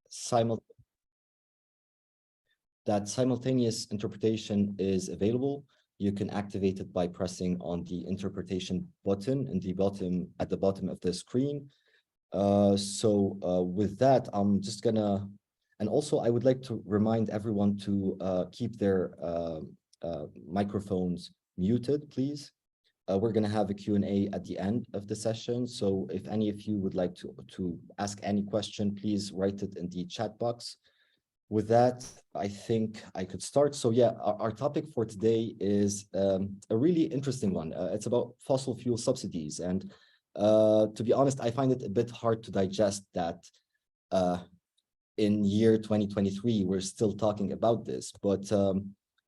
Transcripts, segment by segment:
simultaneous interpretation is available. You can activate it by pressing on the interpretation button at the bottom of the screen. With that, I'm just gonna, and also I would like to remind everyone to keep their microphones muted, please. We're gonna have a Q&A at the end of the session. So if any of you would like to ask any question, please write it in the chat box. With that, I think I could start. So yeah, our topic for today is a really interesting one. It's about fossil fuel subsidies. And to be honest, I find it a bit hard to digest that in year 2023, we're still talking about this. But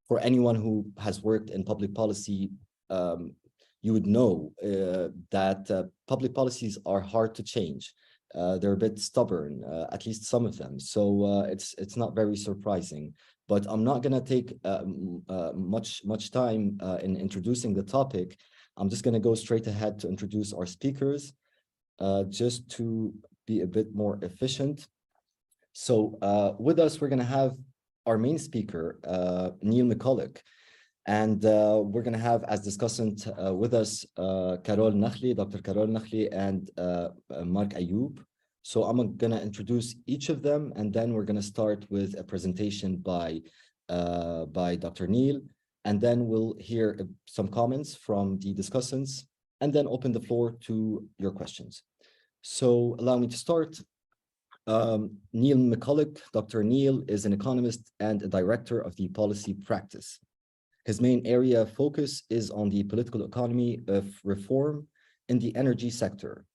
for anyone who has worked in public policy, you would know that public policies are hard to change. They're a bit stubborn, at least some of them. So it's not very surprising. But I'm not going to take much time in introducing the topic. I'm just going to go straight ahead to introduce our speakers, just to be a bit more efficient. So with us, we're going to have our main speaker, Neil McCulloch. And we're going to have as discussant with us Carol Nakhli, Dr. Carol Nakhli, and Mark Ayoub. So I'm going to introduce each of them, and then we're going to start with a presentation by Dr. Neil, and then we'll hear some comments from the discussants, and then open the floor to your questions. So allow me to start. Neil McCulloch, Dr. Neil is an economist and a director of the policy practice. His main area of focus is on the political economy of reform in the energy sector.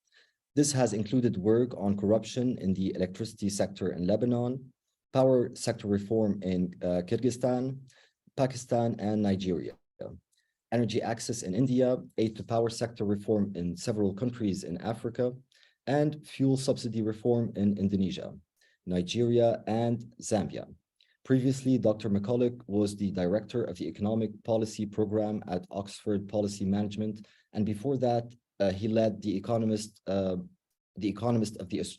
This has included work on corruption in the electricity sector in Lebanon, power sector reform in Kyrgyzstan, Pakistan, and Nigeria, energy access in India, aid to power sector reform in several countries in Africa, and fuel subsidy reform in Indonesia, Nigeria, and Zambia. Previously, Dr. McCulloch was the director of the economic policy program at Oxford Policy Management, and before that, he led the economist of the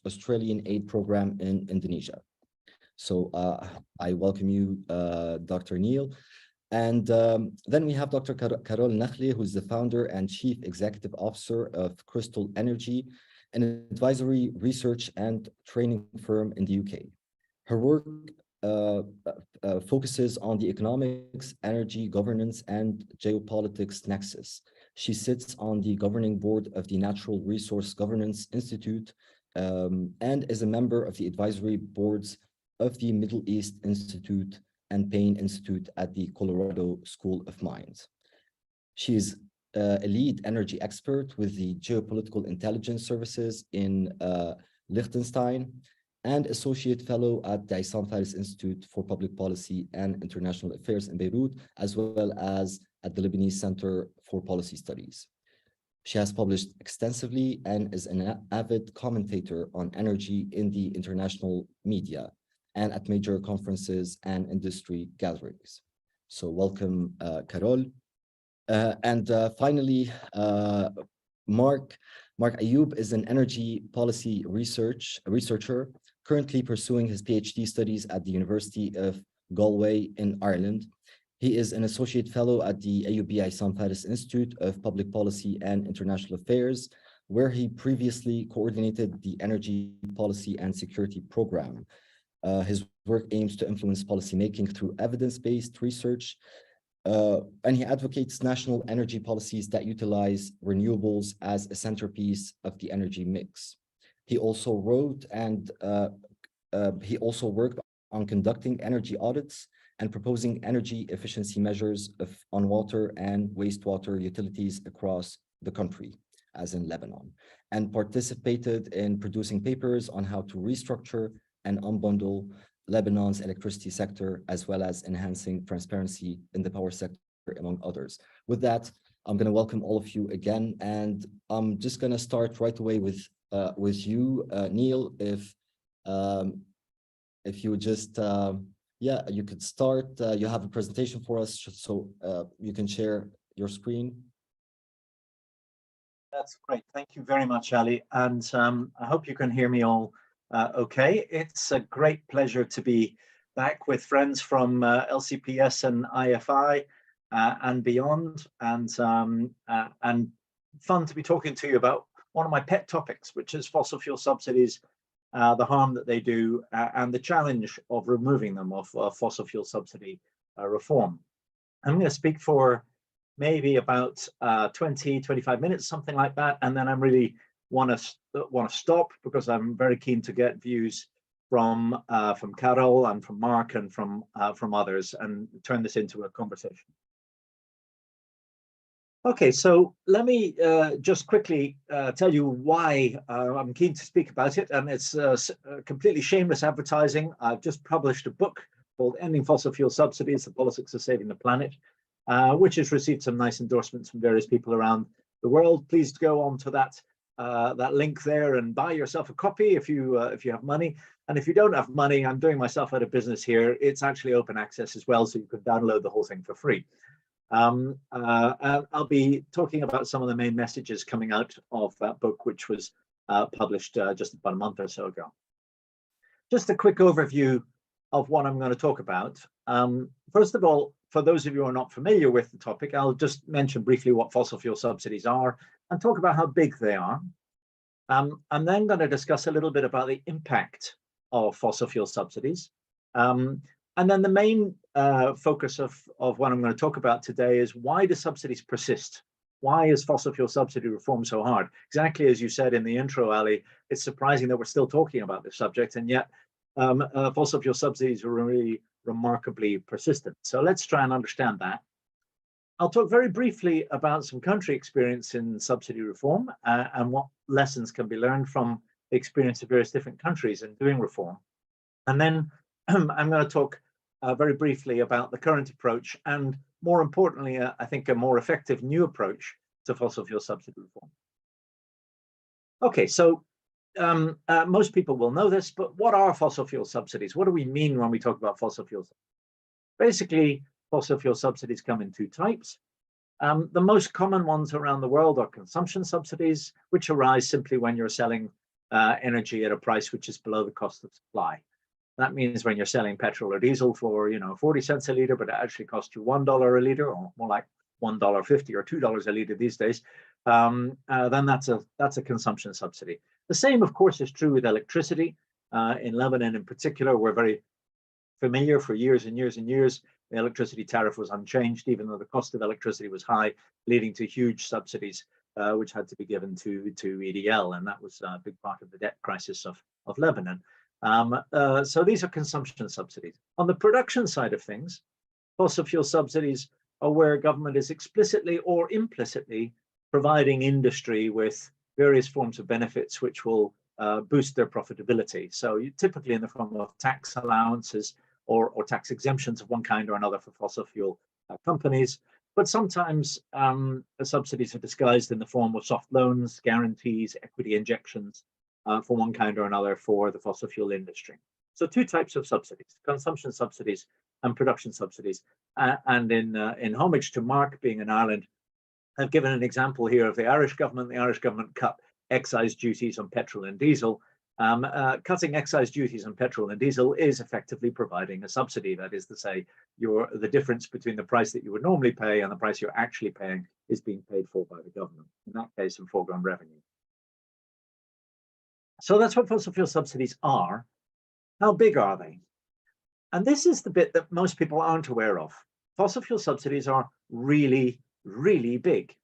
Australian aid program in Indonesia. So I welcome you, Dr. Neil. And then we have Dr. Carol Nakhli, who's the founder and chief executive officer of Crystal Energy, an advisory, research, and training firm in the UK. Her work focuses on the economics, energy, governance, and geopolitics nexus. She sits on the governing board of the Natural Resource Governance Institute and is a member of the advisory boards of the Middle East Institute and Payne Institute at the Colorado School of Mines. She is a lead energy expert with the Geopolitical Intelligence Services in Liechtenstein and Associate Fellow at the Issam Fares Institute for Public Policy and International Affairs in Beirut, as well as at the Lebanese Center for Policy Studies. She has published extensively and is an avid commentator on energy in the international media and at major conferences and industry gatherings. So welcome, Carol. And finally, Mark Ayoub is an energy policy researcher currently pursuing his PhD studies at the University of Galway in Ireland. He is an associate fellow at the AUB Issam Fares Institute of Public Policy and International Affairs, where he previously coordinated the Energy Policy and Security Program. His work aims to influence policymaking through evidence-based research, and he advocates national energy policies that utilize renewables as a centerpiece of the energy mix. He also wrote and he also worked on conducting energy audits and proposing energy efficiency measures on water and wastewater utilities across the country, as in Lebanon, and participated in producing papers on how to restructure and unbundle Lebanon's electricity sector, as well as enhancing transparency in the power sector, among others. With that, I'm going to welcome all of you again, and I'm just going to start right away with you, Neil. If you would just, yeah, you could start. You have a presentation for us, so you can share your screen. That's great. Thank you very much, Ali. And I hope you can hear me all Okay, it's a great pleasure to be back with friends from LCPS and IFI and beyond, and fun to be talking to you about one of my pet topics, which is fossil fuel subsidies, the harm that they do, and the challenge of removing them, of fossil fuel subsidy reform. I'm going to speak for maybe about 20, 25 minutes, something like that, and then I'm really want to stop because I'm very keen to get views from Carol and from Mark and from others and turn this into a conversation. Okay, so let me just quickly tell you why I'm keen to speak about it, and it's completely shameless advertising. I've just published a book called Ending Fossil Fuel Subsidies, The Politics of Saving the Planet, which has received some nice endorsements from various people around the world. Please go on to that link there and buy yourself a copy if you have money. And if you don't have money, I'm doing myself out of business here. It's actually open access as well, so you can download the whole thing for free. I'll be talking about some of the main messages coming out of that book, which was published just about a month or so ago. Just a quick overview of what I'm going to talk about. First of all, for those of you who are not familiar with the topic, I'll just mention briefly what fossil fuel subsidies are and talk about how big they are. I'm then going to discuss a little bit about the impact of fossil fuel subsidies. And then the main focus of what I'm going to talk about today is, why do subsidies persist? Why is fossil fuel subsidy reform so hard? Exactly as you said in the intro, Ali, it's surprising that we're still talking about this subject, and yet fossil fuel subsidies are really remarkably persistent. So let's try and understand that. I'll talk very briefly about some country experience in subsidy reform and what lessons can be learned from the experience of various different countries in doing reform. And then I'm going to talk very briefly about the current approach and, more importantly, I think a more effective new approach to fossil fuel subsidy reform. Okay, so most people will know this, but what are fossil fuel subsidies? What do we mean when we talk about fossil fuel subsidies? Basically, fossil fuel subsidies come in two types. The most common ones around the world are consumption subsidies, which arise simply when you're selling energy at a price which is below the cost of supply. That means when you're selling petrol or diesel for 40 cents a liter, but it actually costs you $1 a liter, or more like $1.50 or $2 a liter these days, then that's a consumption subsidy. The same, of course, is true with electricity. In Lebanon, in particular, we're very familiar for years and years and years. The electricity tariff was unchanged, even though the cost of electricity was high, leading to huge subsidies, which had to be given to EDL, and that was a big part of the debt crisis of Lebanon. So these are consumption subsidies. On the production side of things, fossil fuel subsidies are where government is explicitly or implicitly providing industry with various forms of benefits which will boost their profitability. So typically in the form of tax allowances or tax exemptions of one kind or another for fossil fuel companies. But sometimes the subsidies are disguised in the form of soft loans, guarantees, equity injections for one kind or another for the fossil fuel industry. So two types of subsidies: consumption subsidies and production subsidies. And in homage to Mark being in Ireland, I've given an example here of the Irish government. The Irish government cut excise duties on petrol and diesel. Cutting excise duties on petrol and diesel is effectively providing a subsidy. That is to say, the difference between the price that you would normally pay and the price you're actually paying is being paid for by the government, in that case, in foregone revenue. So that's what fossil fuel subsidies are. How big are they? And this is the bit that most people aren't aware of. Fossil fuel subsidies are really, really big.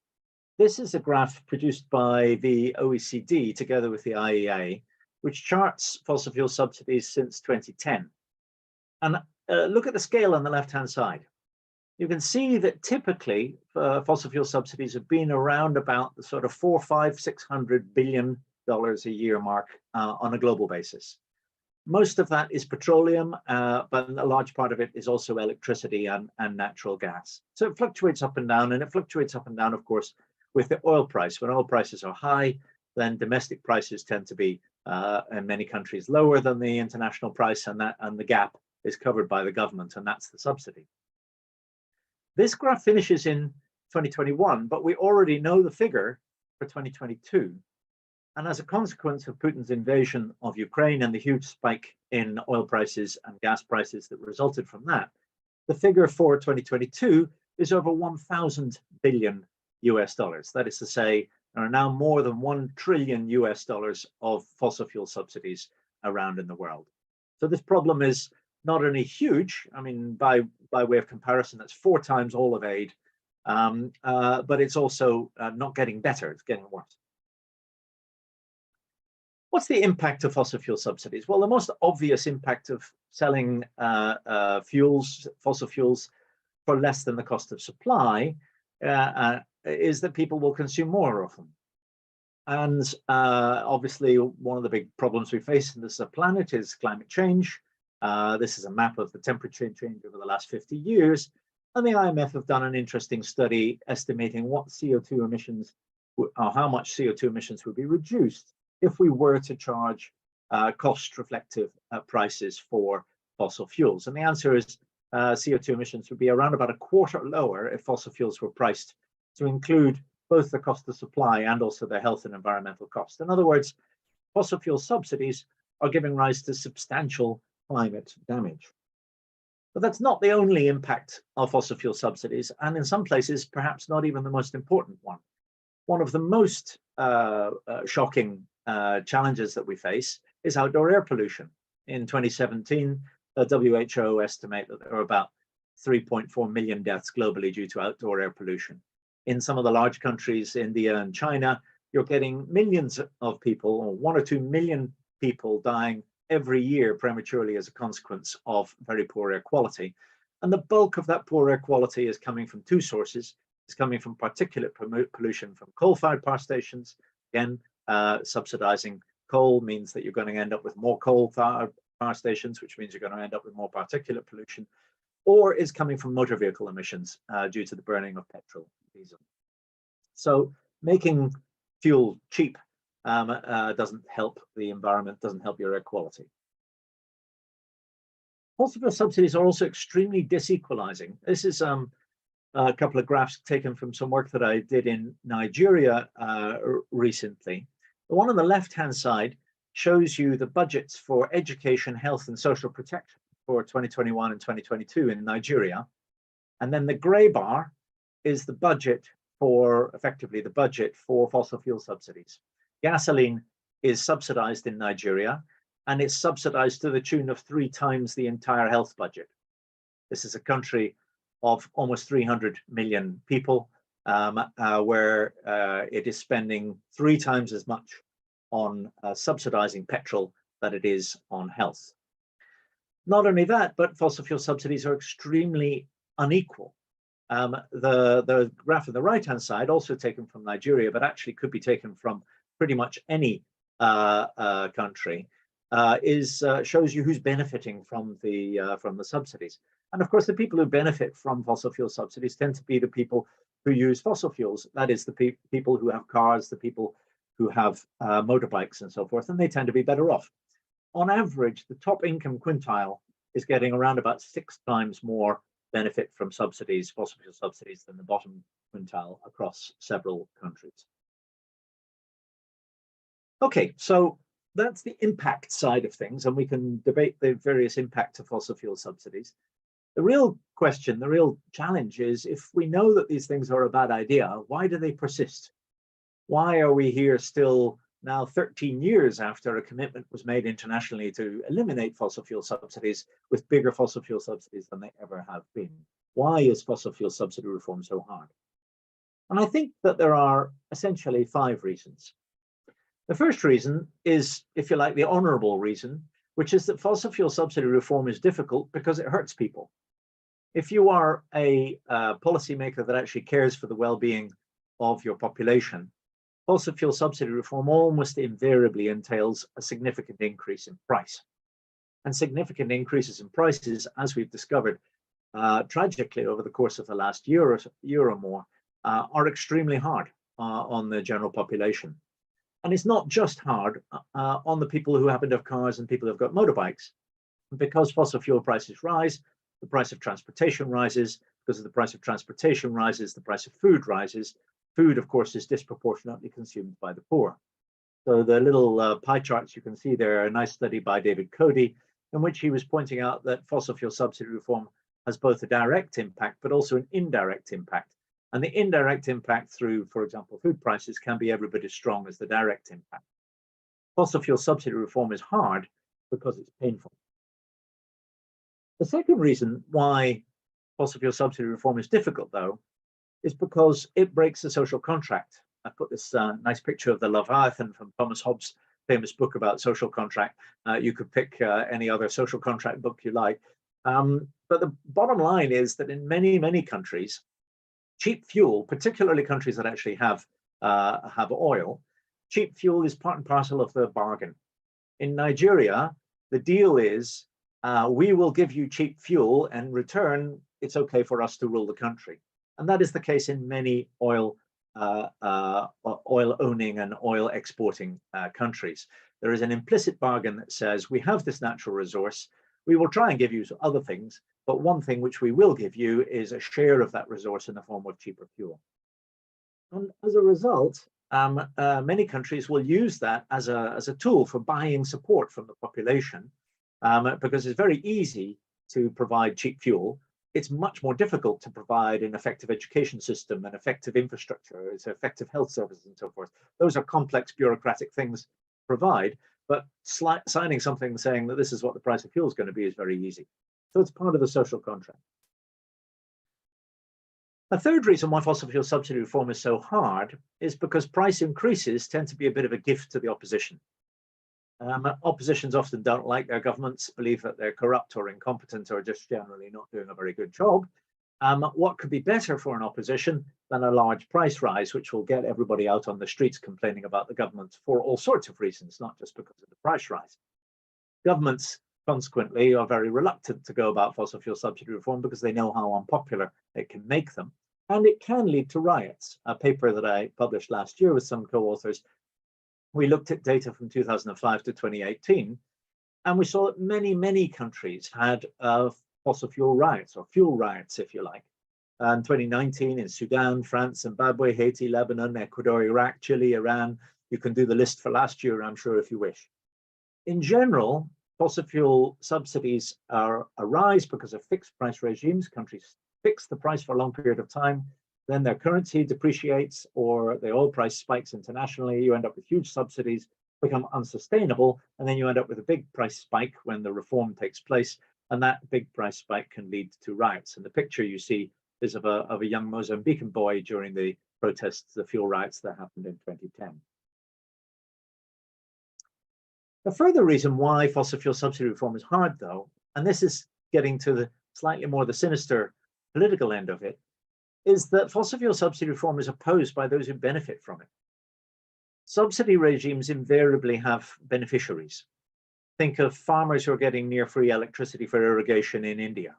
This is a graph produced by the OECD together with the IEA, which charts fossil fuel subsidies since 2010. And look at the scale on the left-hand side. You can see that typically fossil fuel subsidies have been around about the sort of $600 billion a year mark on a global basis. Most of that is petroleum, but a large part of it is also electricity and natural gas. So it fluctuates up and down, and it fluctuates up and down, of course, with the oil price. When oil prices are high, then domestic prices tend to be in many countries lower than the international price, and the gap is covered by the government, and that's the subsidy. This graph finishes in 2021, but we already know the figure for 2022. And as a consequence of Putin's invasion of Ukraine and the huge spike in oil prices and gas prices that resulted from that, the figure for 2022 is over 1,000 billion US dollars. That is to say, there are now more than 1 trillion US dollars of fossil fuel subsidies around in the world. So this problem is not only huge, I mean, by way of comparison, that's 4 times all of aid, but it's also not getting better, it's getting worse. What's the impact of fossil fuel subsidies? Well, the most obvious impact of selling fossil fuels, for less than the cost of supply is that people will consume more of them. And obviously, one of the big problems we face in this planet is climate change. This is a map of the temperature change over the last 50 years. And the IMF have done an interesting study estimating what CO2 emissions, or how much CO2 emissions would be reduced if we were to charge cost-reflective prices for fossil fuels. And the answer is CO2 emissions would be around about a quarter lower if fossil fuels were priced to include both the cost of supply and also the health and environmental cost. In other words, fossil fuel subsidies are giving rise to substantial climate damage. But that's not the only impact of fossil fuel subsidies, and in some places, perhaps not even the most important one. One of the most shocking challenges that we face is outdoor air pollution. In 2017, the WHO estimate that there are about 3.4 million deaths globally due to outdoor air pollution. In some of the large countries, India and China, you're getting millions of people, or 1 or 2 million people dying every year prematurely as a consequence of very poor air quality. And the bulk of that poor air quality is coming from 2 sources. It's coming from particulate pollution from coal-fired power stations. Again, subsidizing coal means that you're going to end up with more coal-fired power stations, which means you're going to end up with more particulate pollution, or is coming from motor vehicle emissions due to the burning of petrol and diesel. So making fuel cheap doesn't help the environment, doesn't help your air quality. Fossil fuel subsidies are also extremely disequalizing. This is a couple of graphs taken from some work that I did in Nigeria recently. The one on the left-hand side shows you the budgets for education, health, and social protection for 2021 and 2022 in Nigeria. And then the gray bar is the budget for, effectively, the budget for fossil fuel subsidies. Gasoline is subsidized in Nigeria, and it's subsidized to the tune of 3 times the entire health budget. This is a country of almost 300 million people, where it is spending 3 times as much on subsidizing petrol than it is on health. Not only that, but fossil fuel subsidies are extremely unequal. The graph on the right-hand side, also taken from Nigeria, but actually could be taken from pretty much any country, shows you who's benefiting from the subsidies. And of course, the people who benefit from fossil fuel subsidies tend to be the people who use fossil fuels. That is, the people who have cars, the people who have motorbikes and so forth, and they tend to be better off. On average, the top income quintile is getting around about 6 times more benefit from subsidies, fossil fuel subsidies, than the bottom quintile across several countries. Okay, so that's the impact side of things, and we can debate the various impacts of fossil fuel subsidies. The real question, the real challenge is, if we know that these things are a bad idea, why do they persist? Why are we here still now 13 years after a commitment was made internationally to eliminate fossil fuel subsidies, with bigger fossil fuel subsidies than they ever have been? Why is fossil fuel subsidy reform so hard? And I think that there are essentially 5 reasons. The first reason is, if you like, the honorable reason, which is that fossil fuel subsidy reform is difficult because it hurts people. If you are a policymaker that actually cares for the well-being of your population, fossil fuel subsidy reform almost invariably entails a significant increase in price. And significant increases in prices, as we've discovered tragically over the course of the last year or more, are extremely hard on the general population. And it's not just hard on the people who happen to have cars and people who've got motorbikes. Because fossil fuel prices rise, the price of transportation rises. Because of the price of transportation rises, the price of food rises. Food, of course, is disproportionately consumed by the poor. So the little pie charts you can see there are a nice study by David Cody, in which he was pointing out that fossil fuel subsidy reform has both a direct impact, but also an indirect impact. And the indirect impact through, for example, food prices can be every bit as strong as the direct impact. Fossil fuel subsidy reform is hard because it's painful. The second reason why fossil fuel subsidy reform is difficult, though, is because it breaks the social contract. I put this nice picture of the Leviathan from Thomas Hobbes' famous book about social contract. You could pick any other social contract book you like. But the bottom line is that in many, many countries, cheap fuel, particularly countries that actually have oil, cheap fuel is part and parcel of the bargain. In Nigeria, the deal is we will give you cheap fuel, and in return, it's okay for us to rule the country. And that is the case in many oil owning and oil exporting countries. There is an implicit bargain that says we have this natural resource, we will try and give you other things, but one thing which we will give you is a share of that resource in the form of cheaper fuel. And as a result, many countries will use that as a tool for buying support from the population, because it's very easy to provide cheap fuel. It's much more difficult to provide an effective education system, an effective infrastructure, it's effective health services and so forth. Those are complex bureaucratic things to provide, but signing something saying that this is what the price of fuel is going to be is very easy. So it's part of the social contract. A third reason why fossil fuel subsidy reform is so hard is because price increases tend to be a bit of a gift to the opposition. Oppositions often don't like their governments, believe that they're corrupt or incompetent or just generally not doing a very good job. What could be better for an opposition than a large price rise, which will get everybody out on the streets complaining about the government for all sorts of reasons, not just because of the price rise. Governments, consequently, are very reluctant to go about fossil fuel subsidy reform because they know how unpopular it can make them. And it can lead to riots. A paper that I published last year with some co-authors, we looked at data from 2005 to 2018, and we saw that many, many countries had fossil fuel riots, or fuel riots, if you like. In 2019, in Sudan, France, Zimbabwe, Haiti, Lebanon, Ecuador, Iraq, Chile, Iran. You can do the list for last year, I'm sure, if you wish. In general, fossil fuel subsidies arise because of fixed price regimes. Countries fix the price for a long period of time, then their currency depreciates or the oil price spikes internationally. You end up with huge subsidies, become unsustainable, and then you end up with a big price spike when the reform takes place, and that big price spike can lead to riots. And the picture you see is of a young Mozambican boy during the protests, the fuel riots that happened in 2010. A further reason why fossil fuel subsidy reform is hard, though, and this is getting to the slightly more the sinister political end of it, is that fossil fuel subsidy reform is opposed by those who benefit from it. Subsidy regimes invariably have beneficiaries. Think of farmers who are getting near free electricity for irrigation in India.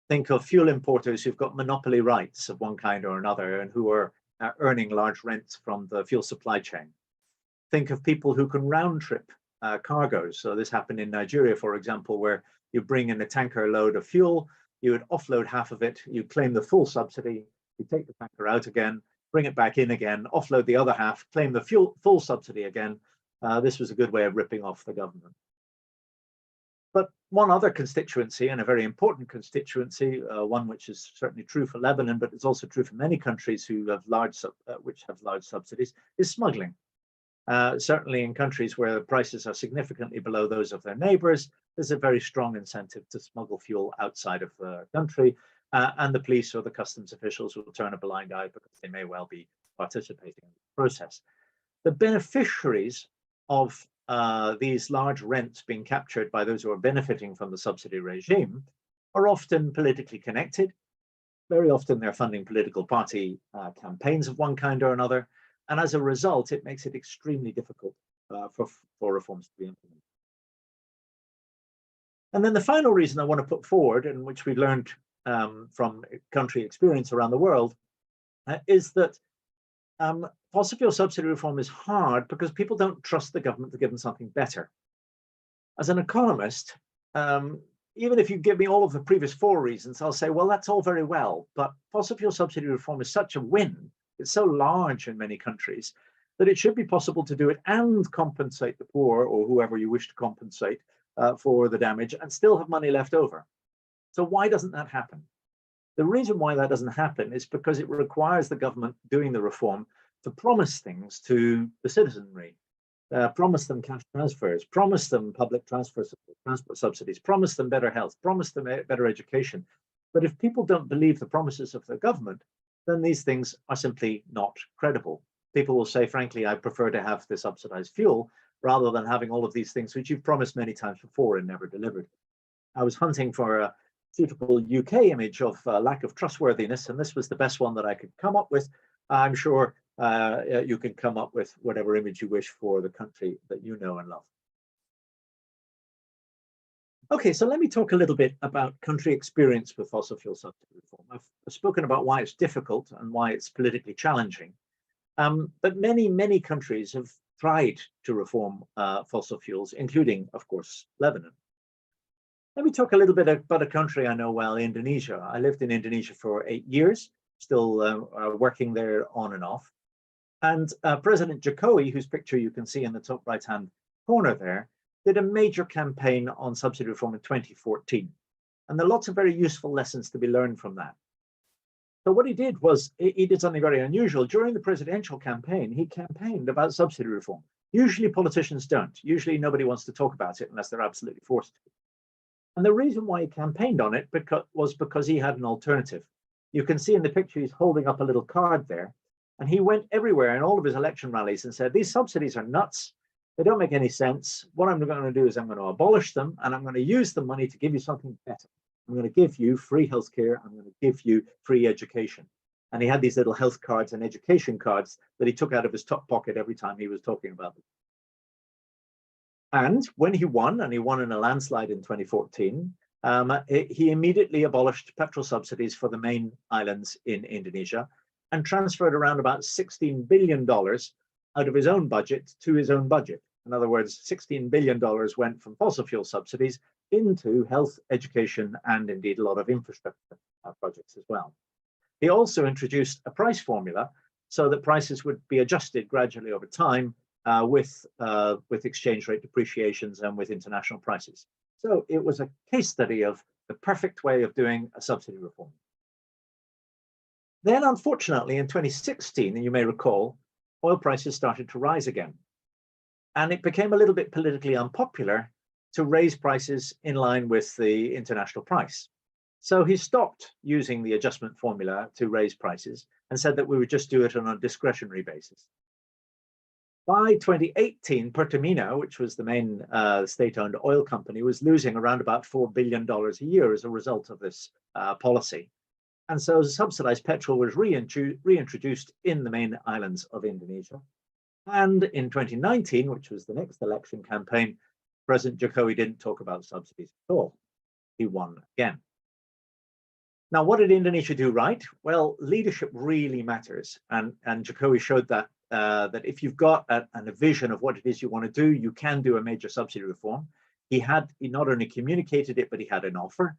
Think of fuel importers who've got monopoly rights of one kind or another and who are earning large rents from the fuel supply chain. Think of people who can round trip cargoes. So this happened in Nigeria, for example, where you bring in a tanker load of fuel, you would offload half of it, you claim the full subsidy, you take the tanker out again, bring it back in again, offload the other half, claim the full subsidy again. This was a good way of ripping off the government. But one other constituency, and a very important constituency, one which is certainly true for Lebanon, but it's also true for many countries who have large subsidies, is smuggling. Certainly in countries where the prices are significantly below those of their neighbors, there's a very strong incentive to smuggle fuel outside of the country, and the police or the customs officials will turn a blind eye because they may well be participating in the process. The beneficiaries of these large rents being captured by those who are benefiting from the subsidy regime are often politically connected. Very often they're funding political party campaigns of one kind or another. And as a result, it makes it extremely difficult for reforms to be implemented. And then the final reason I want to put forward, and which we learned from country experience around the world, is that fossil fuel subsidy reform is hard because people don't trust the government to give them something better. As an economist, even if you give me all of the previous 4 reasons, I'll say, well, that's all very well, but fossil fuel subsidy reform is such a win. It's so large in many countries that it should be possible to do it and compensate the poor or whoever you wish to compensate for the damage and still have money left over. So why doesn't that happen? The reason why that doesn't happen is because it requires the government doing the reform to promise things to the citizenry, promise them cash transfers, promise them public transport subsidies, promise them better health, promise them better education. But if people don't believe the promises of the government, then these things are simply not credible. People will say, frankly, I prefer to have the subsidized fuel rather than having all of these things which you've promised many times before and never delivered. I was hunting for a suitable UK image of lack of trustworthiness, and this was the best one that I could come up with. I'm sure you can come up with whatever image you wish for the country that you know and love. Okay, so let me talk a little bit about country experience with fossil fuel subsidy reform. I've spoken about why it's difficult and why it's politically challenging. But many countries have tried to reform fossil fuels, including, of course, Lebanon. Let me talk a little bit about a country I know well, Indonesia. I lived in Indonesia for 8 years, still working there on and off. And President Jokowi, whose picture you can see in the top right-hand corner there, did a major campaign on subsidy reform in 2014. And there are lots of very useful lessons to be learned from that. So what he did was, he did something very unusual. During the presidential campaign, he campaigned about subsidy reform. Usually politicians don't. Usually nobody wants to talk about it unless they're absolutely forced to. And the reason why he campaigned on it was because he had an alternative. You can see in the picture, he's holding up a little card there. And he went everywhere in all of his election rallies and said, these subsidies are nuts. They don't make any sense. What I'm going to do is I'm going to abolish them, and I'm going to use the money to give you something better. I'm going to give you free healthcare. I'm going to give you free education. And he had these little health cards and education cards that he took out of his top pocket every time he was talking about them. And when he won, and he won in a landslide in 2014, he immediately abolished petrol subsidies for the main islands in Indonesia and transferred around about $16 billion out of his own budget to his own budget. In other words, $16 billion went from fossil fuel subsidies into health, education, and indeed a lot of infrastructure projects as well. He also introduced a price formula so that prices would be adjusted gradually over time with exchange rate depreciations and with international prices. So it was a case study of the perfect way of doing a subsidy reform. Then, unfortunately, in 2016, and you may recall, oil prices started to rise again. And it became a little bit politically unpopular to raise prices in line with the international price. So he stopped using the adjustment formula to raise prices and said that we would just do it on a discretionary basis. By 2018, Pertamina, which was the main state-owned oil company, was losing around about $4 billion a year as a result of this policy. And so subsidized petrol was reintroduced in the main islands of Indonesia. And in 2019, which was the next election campaign, President Jokowi didn't talk about subsidies at all. He won again. Now, what did Indonesia do right? Well, leadership really matters. And Jokowi showed that that if you've got a vision of what it is you want to do, you can do a major subsidy reform. He not only communicated it, but he had an offer.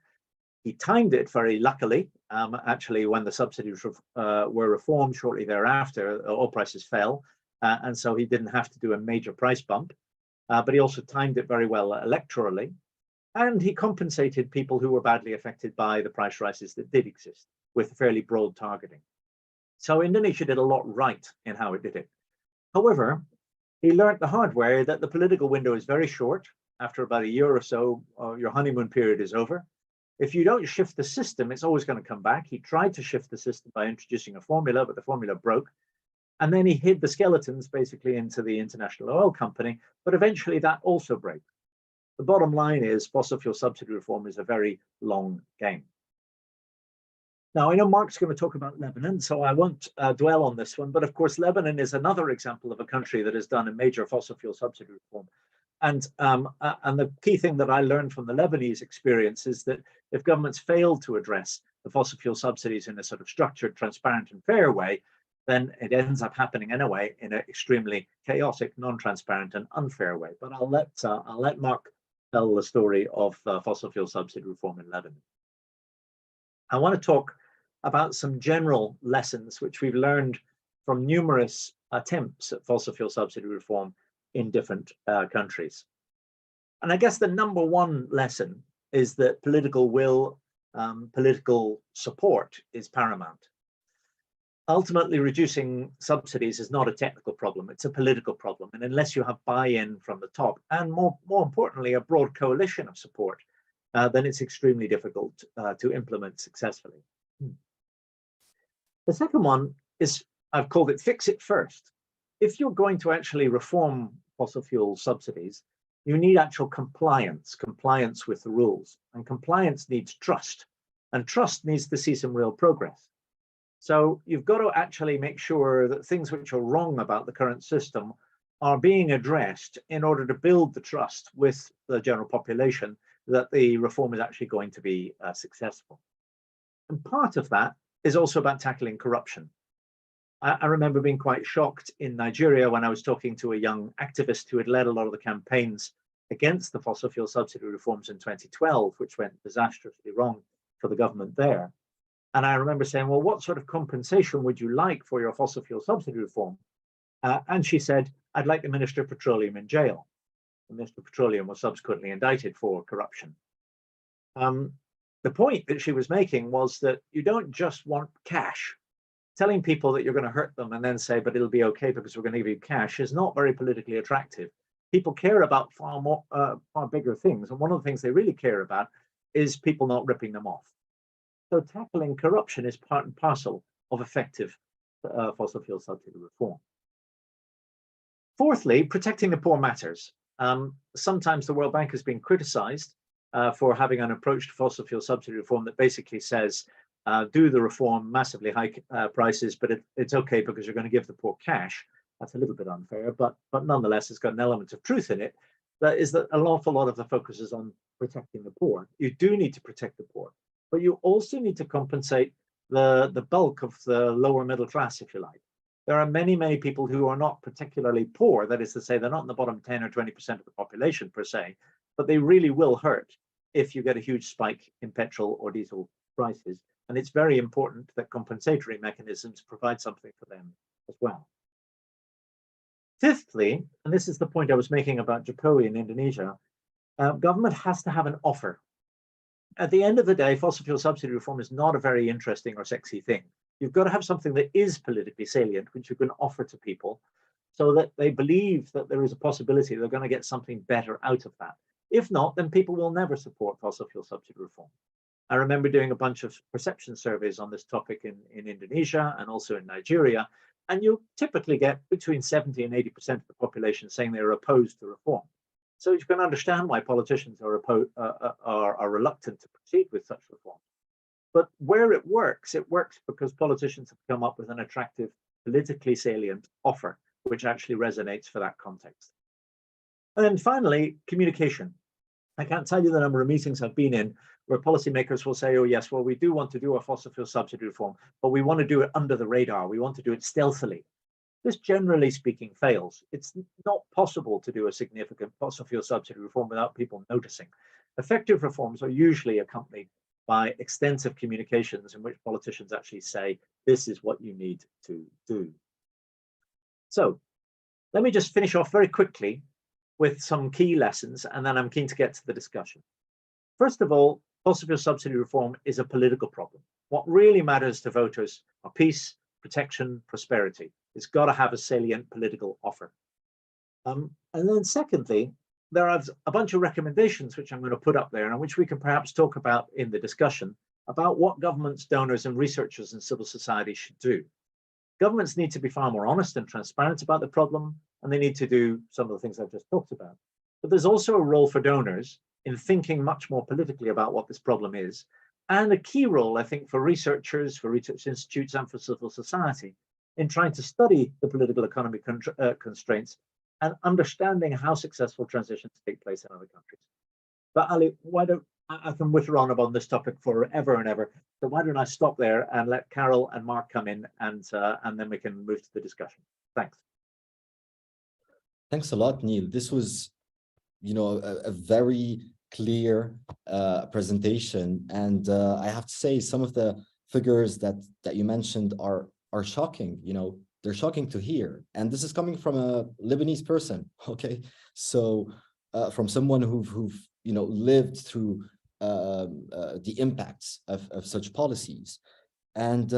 He timed it very luckily. Actually, when the subsidies were reformed shortly thereafter, oil prices fell. And so he didn't have to do a major price bump. But he also timed it very well electorally. And he compensated people who were badly affected by the price rises that did exist with fairly broad targeting. So Indonesia did a lot right in how it did it. However, he learned the hard way that the political window is very short. After about a year or so, your honeymoon period is over. If you don't shift the system, it's always going to come back. He tried to shift the system by introducing a formula, but the formula broke. And then he hid the skeletons basically into the International Oil Company, but eventually that also broke. The bottom line is fossil fuel subsidy reform is a very long game. Now, I know Mark's going to talk about Lebanon, so I won't dwell on this one. But of course, Lebanon is another example of a country that has done a major fossil fuel subsidy reform. And the key thing that I learned from the Lebanese experience is that if governments fail to address the fossil fuel subsidies in a sort of structured, transparent, and fair way, then it ends up happening anyway in an extremely chaotic, non-transparent, and unfair way. But I'll let Mark tell the story of fossil fuel subsidy reform in Lebanon. I want to talk about some general lessons which we've learned from numerous attempts at fossil fuel subsidy reform in different countries. And I guess the number one lesson is that political will, political support is paramount. Ultimately, reducing subsidies is not a technical problem, it's a political problem. And unless you have buy-in from the top, and more importantly, a broad coalition of support, then it's extremely difficult to implement successfully. The second one is, I've called it fix it first. If you're going to actually reform fossil fuel subsidies, you need actual compliance with the rules. And compliance needs trust. And trust needs to see some real progress. So you've got to actually make sure that things which are wrong about the current system are being addressed in order to build the trust with the general population that the reform is actually going to be successful. And part of that is also about tackling corruption. I remember being quite shocked in Nigeria when I was talking to a young activist who had led a lot of the campaigns against the fossil fuel subsidy reforms in 2012, which went disastrously wrong for the government there. And I remember saying, well, what sort of compensation would you like for your fossil fuel subsidy reform? And she said, I'd like the Minister of Petroleum in jail. The Minister of Petroleum was subsequently indicted for corruption. The point that she was making was that you don't just want cash. Telling people that you're going to hurt them and then say, but it'll be okay because we're going to give you cash is not very politically attractive. People care about far bigger things. And one of the things they really care about is people not ripping them off. So tackling corruption is part and parcel of effective fossil fuel subsidy reform. Fourthly, protecting the poor matters. Sometimes the World Bank has been criticized for having an approach to fossil fuel subsidy reform that basically says, do the reform, massively high prices, but it's okay because you're going to give the poor cash. That's a little bit unfair, but nonetheless, it's got an element of truth in it. That is that an awful lot of the focus is on protecting the poor. You do need to protect the poor, but you also need to compensate the bulk of the lower middle class, if you like. There are many, many people who are not particularly poor. That is to say, they're not in the bottom 10 or 20% of the population per se, but they really will hurt if you get a huge spike in petrol or diesel prices. And it's very important that compensatory mechanisms provide something for them as well. Fifthly, and this is the point I was making about Jokowi in Indonesia, government has to have an offer. At the end of the day, fossil fuel subsidy reform is not a very interesting or sexy thing. You've got to have something that is politically salient, which you can offer to people so that they believe that there is a possibility they're going to get something better out of that. If not, then people will never support fossil fuel subsidy reform. I remember doing a bunch of perception surveys on this topic in Indonesia and also in Nigeria, and you typically get between 70 and 80% of the population saying they're opposed to reform. So you can understand why politicians are reluctant to proceed with such reform. But where it works because politicians have come up with an attractive, politically salient offer, which actually resonates for that context. And then finally, communication. I can't tell you the number of meetings I've been in where policymakers will say, oh yes, well, we do want to do a fossil fuel subsidy reform, but we want to do it under the radar. We want to do it stealthily. This, generally speaking, fails. It's not possible to do a significant fossil fuel subsidy reform without people noticing. Effective reforms are usually accompanied by extensive communications in which politicians actually say, this is what you need to do. So let me just finish off very quickly with some key lessons, and then I'm keen to get to the discussion. First of all, fossil fuel subsidy reform is a political problem. What really matters to voters are peace, protection, prosperity. It's got to have a salient political offer. And then secondly, there are a bunch of recommendations which I'm going to put up there and which we can perhaps talk about in the discussion about what governments, donors, and researchers and civil society should do. Governments need to be far more honest and transparent about the problem, and they need to do some of the things I've just talked about. But there's also a role for donors in thinking much more politically about what this problem is, and a key role, I think, for researchers, for research institutes, and for civil society in trying to study the political economy constraints and understanding how successful transitions take place in other countries. But Ali, I can witter on about this topic forever and ever. So why don't I stop there and let Carol and Mark come in, and then we can move to the discussion. Thanks. Thanks a lot, Neil. This was, a very clear presentation, and I have to say some of the figures that you mentioned are shocking. they're shocking to hear. And this is coming from a Lebanese person, okay? So from someone who've lived through the impacts of such policies. And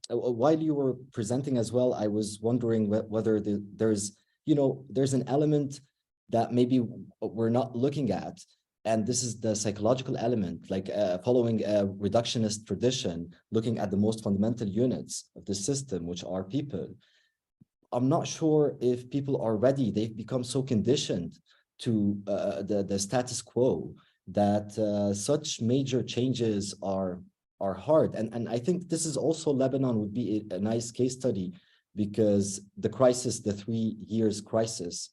while you were presenting as well, I was wondering whether there's an element that maybe we're not looking at, and this is the psychological element, like following a reductionist tradition, looking at the most fundamental units of the system, which are people. I'm not sure if people are ready. They've become so conditioned to the status quo that such major changes are hard. And I think this is also, Lebanon would be a nice case study, because the crisis, the 3 years crisis,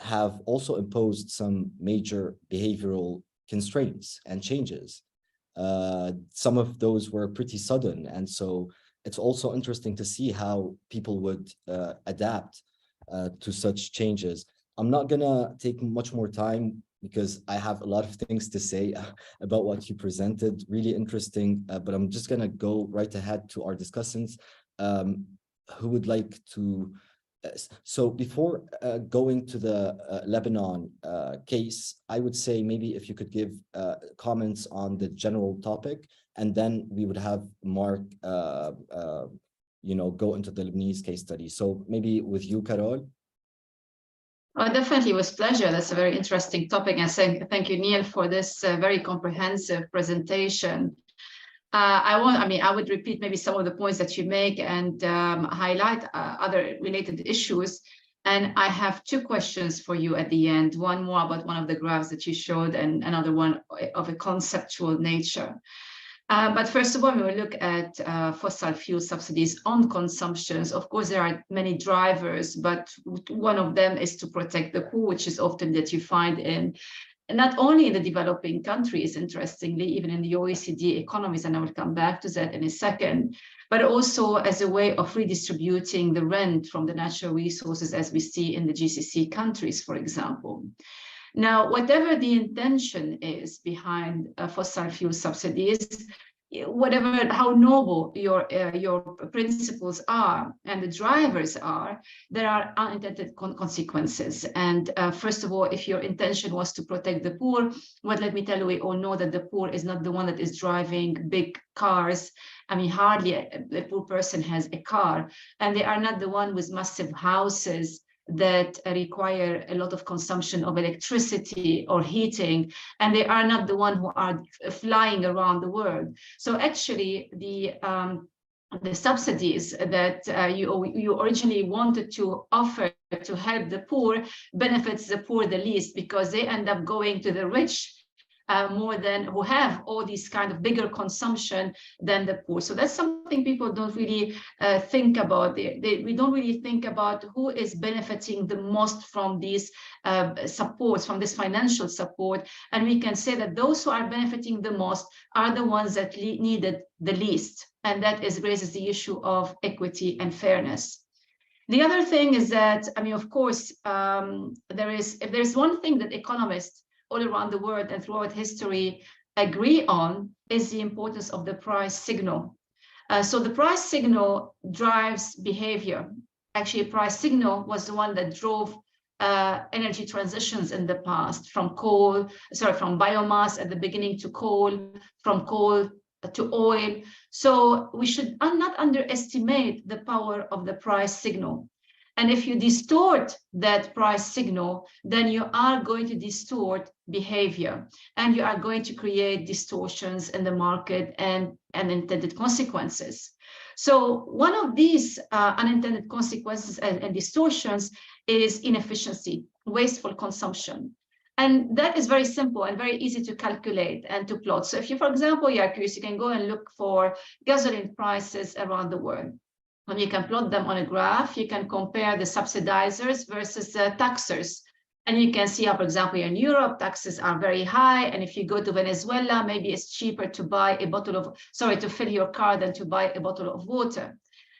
have also imposed some major behavioral constraints and changes. Some of those were pretty sudden. And so it's also interesting to see how people would adapt to such changes. I'm not gonna take much more time because I have a lot of things to say about what you presented, really interesting, but I'm just gonna go right ahead to our discussants. Who would like to, so before going to the Lebanon case, I would say maybe if you could give comments on the general topic, and then we would have Mark, go into the Lebanese case study. So maybe with you, Carol. Definitely, with pleasure. That's a very interesting topic. And thank you, Neil, for this very comprehensive presentation. I would repeat maybe some of the points that you make and highlight other related issues. And I have 2 questions for you at the end, one more about one of the graphs that you showed and another one of a conceptual nature. But first of all, when we look at fossil fuel subsidies on consumptions, of course, there are many drivers, but one of them is to protect the poor, which is often that you find in not only in the developing countries, interestingly, even in the OECD economies, and I will come back to that in a second, but also as a way of redistributing the rent from the natural resources, as we see in the GCC countries, for example. Now, whatever the intention is behind fossil fuel subsidies, how noble your principles are and the drivers are, there are unintended consequences. And first of all, if your intention was to protect the poor, well, let me tell you, we all know that the poor is not the one that is driving big cars. I mean, hardly a poor person has a car, and they are not the one with massive houses that require a lot of consumption of electricity or heating, and they are not the one who are flying around the world. So actually, the subsidies that you originally wanted to offer to help the poor benefits the poor the least, because they end up going to the rich more than who have all these kind of bigger consumption than the poor. So that's something people don't really think about. We don't really think about who is benefiting the most from these supports, from this financial support. And we can say that those who are benefiting the most are the ones that need it the least. And that raises the issue of equity and fairness. The other thing is that, I mean, of course, if there's one thing that economists all around the world and throughout history agree on, is the importance of the price signal. So the price signal drives behavior. Actually, a price signal was the one that drove energy transitions in the past, from biomass at the beginning to coal, from coal to oil. So we should not underestimate the power of the price signal. And if you distort that price signal, then you are going to distort behavior, and you are going to create distortions in the market and unintended consequences. So one of these unintended consequences and distortions is inefficiency, wasteful consumption. And that is very simple and very easy to calculate and to plot. So if you, for example, you are curious, you can go and look for gasoline prices around the world. And you can plot them on a graph. You can compare the subsidizers versus the taxers. And you can see how, for example, in Europe, taxes are very high. And if you go to Venezuela, maybe it's cheaper to buy to fill your car than to buy a bottle of water.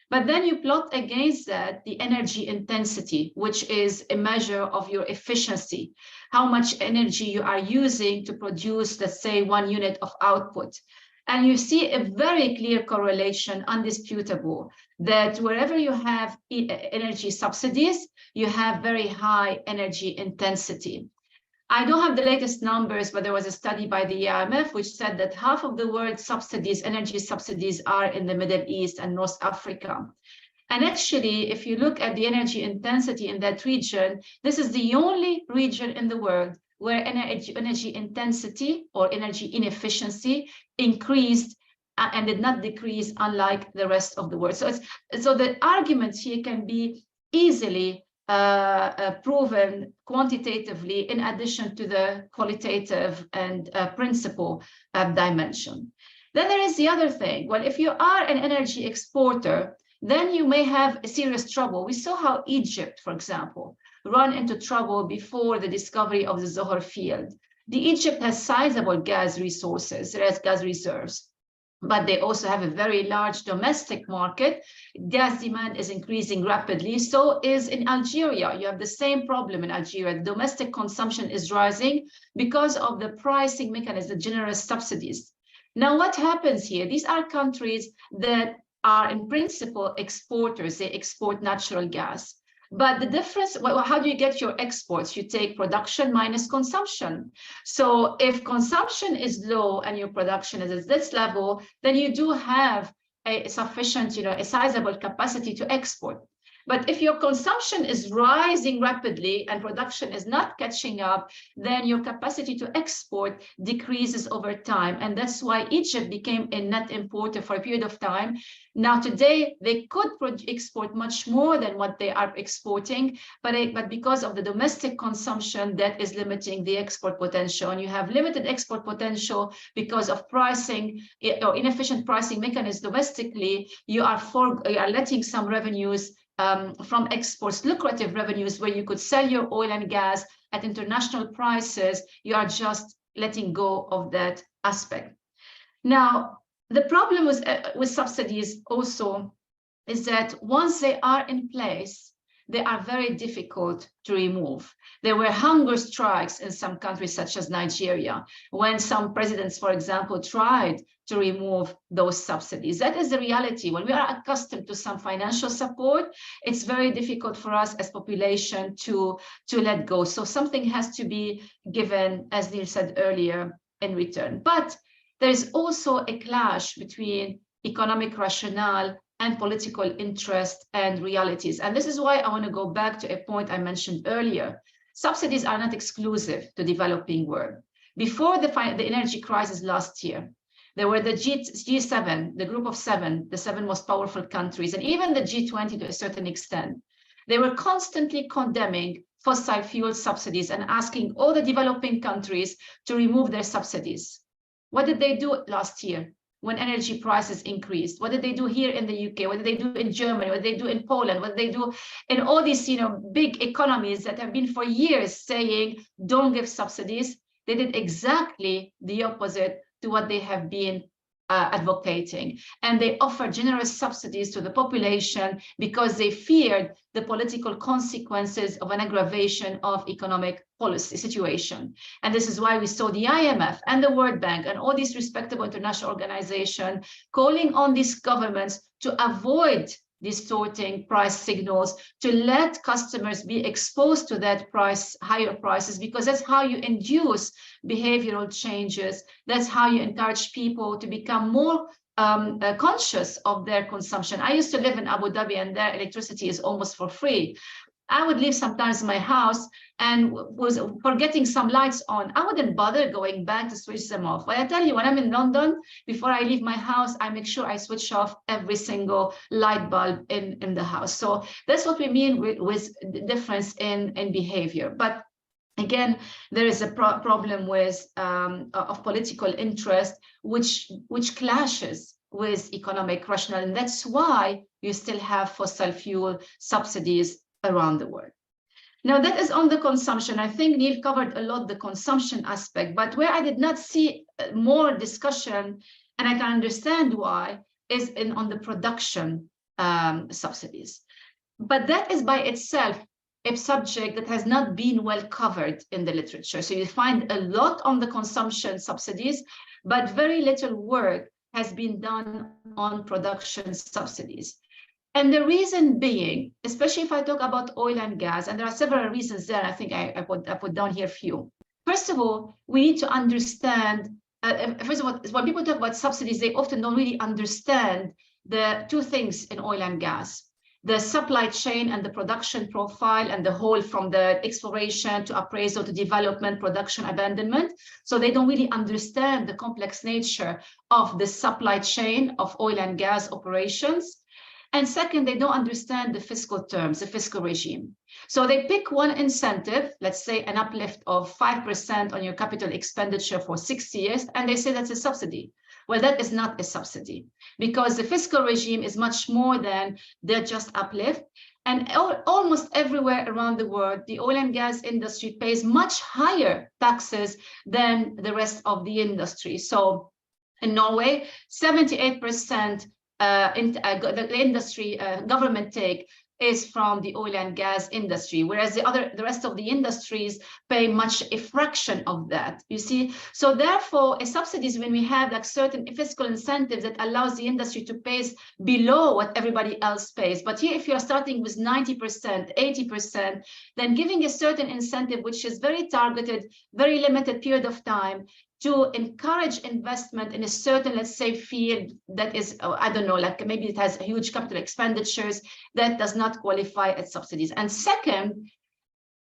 But then you plot against that the energy intensity, which is a measure of your efficiency, how much energy you are using to produce, let's say, 1 unit of output. And you see a very clear correlation, undisputable, that wherever you have energy subsidies, you have very high energy intensity. I don't have the latest numbers, but there was a study by the IMF which said that half of the world's subsidies, energy subsidies, are in the Middle East and North Africa. And actually, if you look at the energy intensity in that region, this is the only region in the world where energy intensity or energy inefficiency increased and did not decrease, unlike the rest of the world. So the arguments here can be easily proven quantitatively, in addition to the qualitative and principle dimension. Then there is the other thing. Well, if you are an energy exporter, then you may have a serious trouble. We saw how Egypt, for example, ran into trouble before the discovery of the Zohr field. Egypt has sizable gas resources, it has gas reserves, but they also have a very large domestic market. Gas demand is increasing rapidly. So is in Algeria. You have the same problem in Algeria. Domestic consumption is rising because of the pricing mechanism, the generous subsidies. Now, what happens here? These are countries that are in principle exporters. They export natural gas. But the difference, well, how do you get your exports? You take production minus consumption. So if consumption is low and your production is at this level, then you do have a sufficient, a sizable capacity to export. But if your consumption is rising rapidly and production is not catching up, then your capacity to export decreases over time. And that's why Egypt became a net importer for a period of time. Now, today, they could export much more than what they are exporting, but because of the domestic consumption, that is limiting the export potential. And you have limited export potential because of pricing or inefficient pricing mechanisms domestically. You are letting some revenues from exports, lucrative revenues, where you could sell your oil and gas at international prices. You are just letting go of that aspect. Now, the problem with subsidies also is that once they are in place, they are very difficult to remove. There were hunger strikes in some countries, such as Nigeria, when some presidents, for example, tried to remove those subsidies. That is the reality. When we are accustomed to some financial support, it's very difficult for us as population to let go. So something has to be given, as Neil said earlier, in return. But there's also a clash between economic rationale and political interest and realities. And this is why I want to go back to a point I mentioned earlier. Subsidies are not exclusive to developing world. Before the energy crisis last year, there were the G7, the group of seven, the seven most powerful countries, and even the G20 to a certain extent. They were constantly condemning fossil fuel subsidies and asking all the developing countries to remove their subsidies. What did they do last year when energy prices increased? What did they do here in the UK? What did they do in Germany? What did they do in Poland? What did they do in all these big economies that have been for years saying, don't give subsidies? They did exactly the opposite to what they have been advocating. And they offered generous subsidies to the population because they feared the political consequences of an aggravation of economic policy situation. And this is why we saw the IMF and the World Bank and all these respectable international organizations calling on these governments to avoid distorting price signals, to let customers be exposed to that higher prices, because that's how you induce behavioral changes. That's how you encourage people to become more conscious of their consumption. I used to live in Abu Dhabi, and their electricity is almost for free. I would leave sometimes my house and was forgetting some lights on. I wouldn't bother going back to switch them off. But I tell you, when I'm in London, before I leave my house, I make sure I switch off every single light bulb in the house. So that's what we mean with the difference in behavior. But again, there is a problem with of political interest, which clashes with economic rationale. And that's why you still have fossil fuel subsidies around the world. Now, that is on the consumption. I think Neil covered a lot the consumption aspect, but where I did not see more discussion, and I can understand why, is on the production subsidies. But that is by itself a subject that has not been well covered in the literature. So you find a lot on the consumption subsidies, but very little work has been done on production subsidies. And the reason being, especially if I talk about oil and gas, and there are several reasons there, I think I put down here a few. First of all, we need to understand, first of all, when people talk about subsidies, they often don't really understand the two things in oil and gas: the supply chain and the production profile, and the whole from the exploration to appraisal to development, production, abandonment. So they don't really understand the complex nature of the supply chain of oil and gas operations. And second, they don't understand the fiscal terms, the fiscal regime. So they pick one incentive, let's say an uplift of 5% on your capital expenditure for 6 years, and they say that's a subsidy. Well, that is not a subsidy, because the fiscal regime is much more than their just uplift. And almost everywhere around the world, the oil and gas industry pays much higher taxes than the rest of the industry. So in Norway, 78% the industry government take is from the oil and gas industry, whereas the rest of the industries pay a fraction of that, you see. So therefore, a subsidies, when we have like certain fiscal incentives that allows the industry to pay below what everybody else pays. But here, if you're starting with 90%, 80%, then giving a certain incentive, which is very targeted, very limited period of time, to encourage investment in a certain, let's say, field that is, I don't know, like maybe it has huge capital expenditures, that does not qualify as subsidies. And second,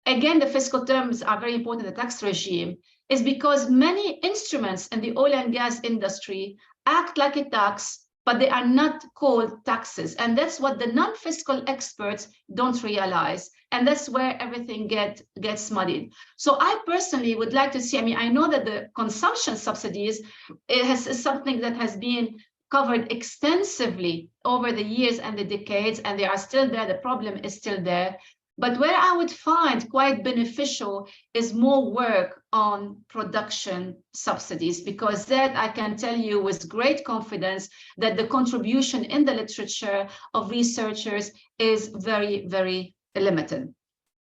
again, the fiscal terms are very important, the tax regime, is because many instruments in the oil and gas industry act like a tax, but they are not called taxes. And that's what the non-fiscal experts don't realize. And that's where everything gets muddied. So I personally would like to see, I mean, I know that the consumption subsidies is something that has been covered extensively over the years and the decades, and they are still there. The problem is still there. But where I would find quite beneficial is more work on production subsidies, because that I can tell you with great confidence that the contribution in the literature of researchers is very, very limited.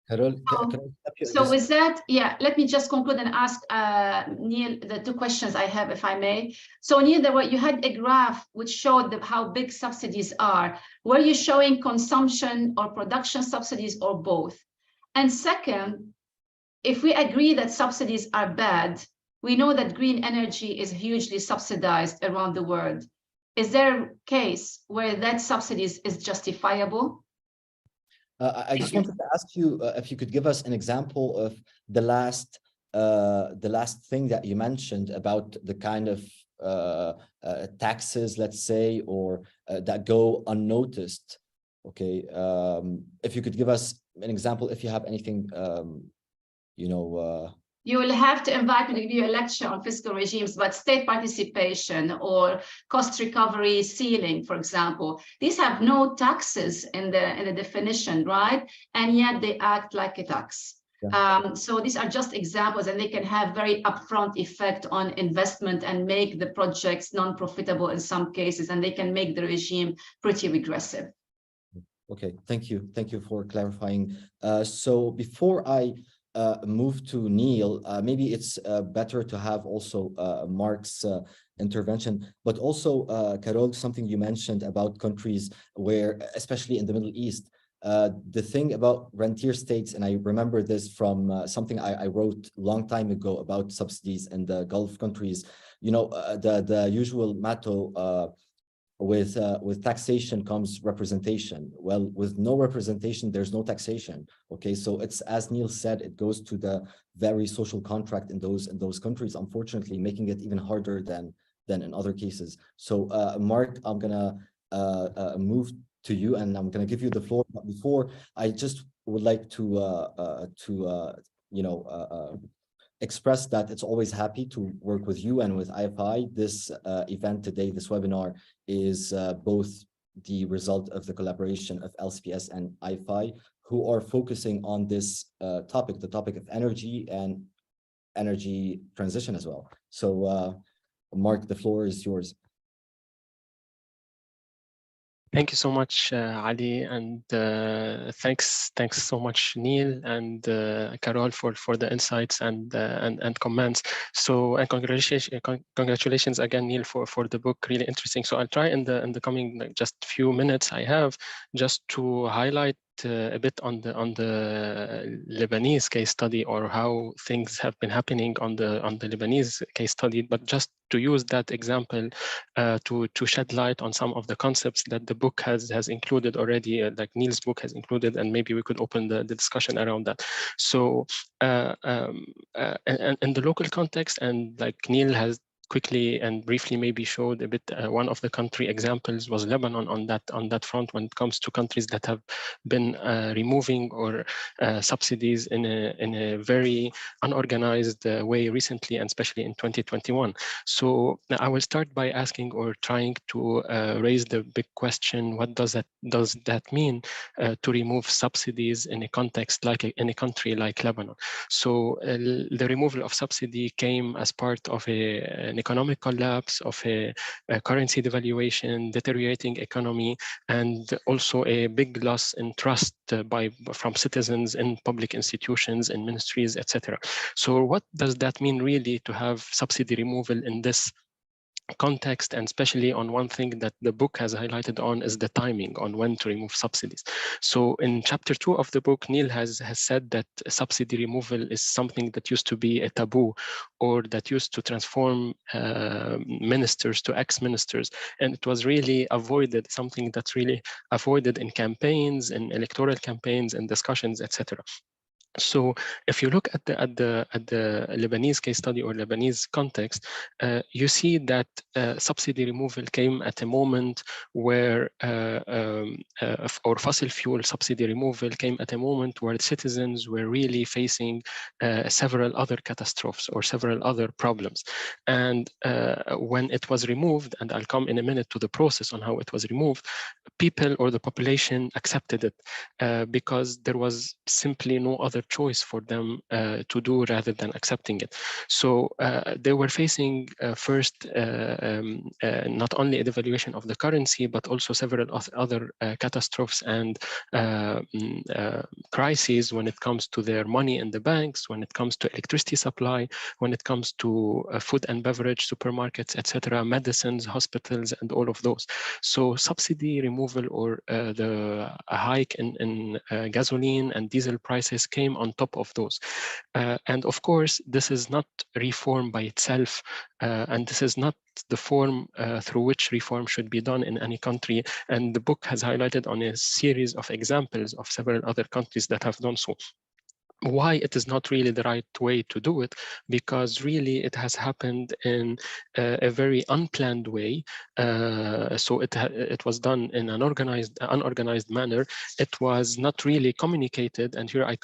Carol, So with that, yeah, let me just conclude and ask Neil the two questions I have, if I may. So Neil, you had a graph which showed how big subsidies are. Were you showing consumption or production subsidies or both? And second, if we agree that subsidies are bad, we know that green energy is hugely subsidized around the world. Is there a case where that subsidies is justifiable? I just wanted to ask you if you could give us an example of the last thing that you mentioned about the kind of taxes, let's say, or that go unnoticed. Okay, if you could give us an example, if you have anything, you know. You will have to invite me to give you a lecture on fiscal regimes, but state participation or cost recovery ceiling, for example, these have no taxes in the definition, right? And yet they act like a tax. Yeah. So these are just examples, and they can have very upfront effect on investment and make the projects non-profitable in some cases, and they can make the regime pretty regressive. Okay, thank you. Thank you for clarifying. So before I move to Neil, maybe it's better to have also Mark's intervention, but also Carol, something you mentioned about countries where, especially in the Middle East, the thing about rentier states, and I remember this from something I wrote a long time ago about subsidies in the Gulf countries, you know, the usual motto, with taxation comes representation. Well, with no representation, there's no taxation. Okay, so it's, as Neil said, it goes to the very social contract in those countries, unfortunately, making it even harder than in other cases. So Mark, I'm gonna move to you, and I'm gonna give you the floor. But before, I just would like to you know, express that it's always happy to work with you and with IFI. This event today, this webinar, is both the result of the collaboration of LCPS and IFI, who are focusing on this topic, the topic of energy and energy transition as well. So Mark, the floor is yours. Thank you so much, Ali, and thanks so much, Neil and Carol, for the insights and comments. So, and congratulations again, Neil, for the book. Really interesting. So I'll try in the coming just few minutes I have just to highlight a bit on the Lebanese case study, or how things have been happening on the Lebanese case study, but just to use that example to shed light on some of the concepts that the book has included already, like Neil's book has included, and maybe we could open the discussion around that. So in the local context, and like Neil has quickly and briefly maybe showed a bit, one of the country examples was Lebanon on that front, when it comes to countries that have been removing or subsidies in a very unorganized way recently, and especially in 2021. So I will start by asking or trying to raise the big question: what does that mean to remove subsidies in a context like in a country like Lebanon? So the removal of subsidy came as part of an economic collapse, of a currency devaluation, deteriorating economy, and also a big loss in trust from citizens in public institutions, in ministries, etc. So what does that mean really to have subsidy removal in this context, and especially on one thing that the book has highlighted on is the timing on when to remove subsidies. So in chapter 2 of the book, Neil has said that subsidy removal is something that used to be a taboo, or that used to transform ministers to ex-ministers, and it was really avoided, something that's really avoided in campaigns, in electoral campaigns and discussions, etc. So if you look at the Lebanese case study or Lebanese context, you see that subsidy removal came at a moment where, or fossil fuel subsidy removal came at a moment where citizens were really facing several other catastrophes or several other problems. And when it was removed, and I'll come in a minute to the process on how it was removed, people or the population accepted it because there was simply no other choice for them to do rather than accepting it. So they were facing first not only a devaluation of the currency, but also several other catastrophes and crises when it comes to their money in the banks, when it comes to electricity supply, when it comes to food and beverage, supermarkets, etc., medicines, hospitals, and all of those. So subsidy removal or the hike in gasoline and diesel prices came on top of those. And of course, this is not reform by itself, and this is not the form through which reform should be done in any country. And the book has highlighted on a series of examples of several other countries that have done so. Why it is not really the right way to do it? Because really it has happened in a very unplanned way. So it was done in an unorganized manner. It was not really communicated. And here I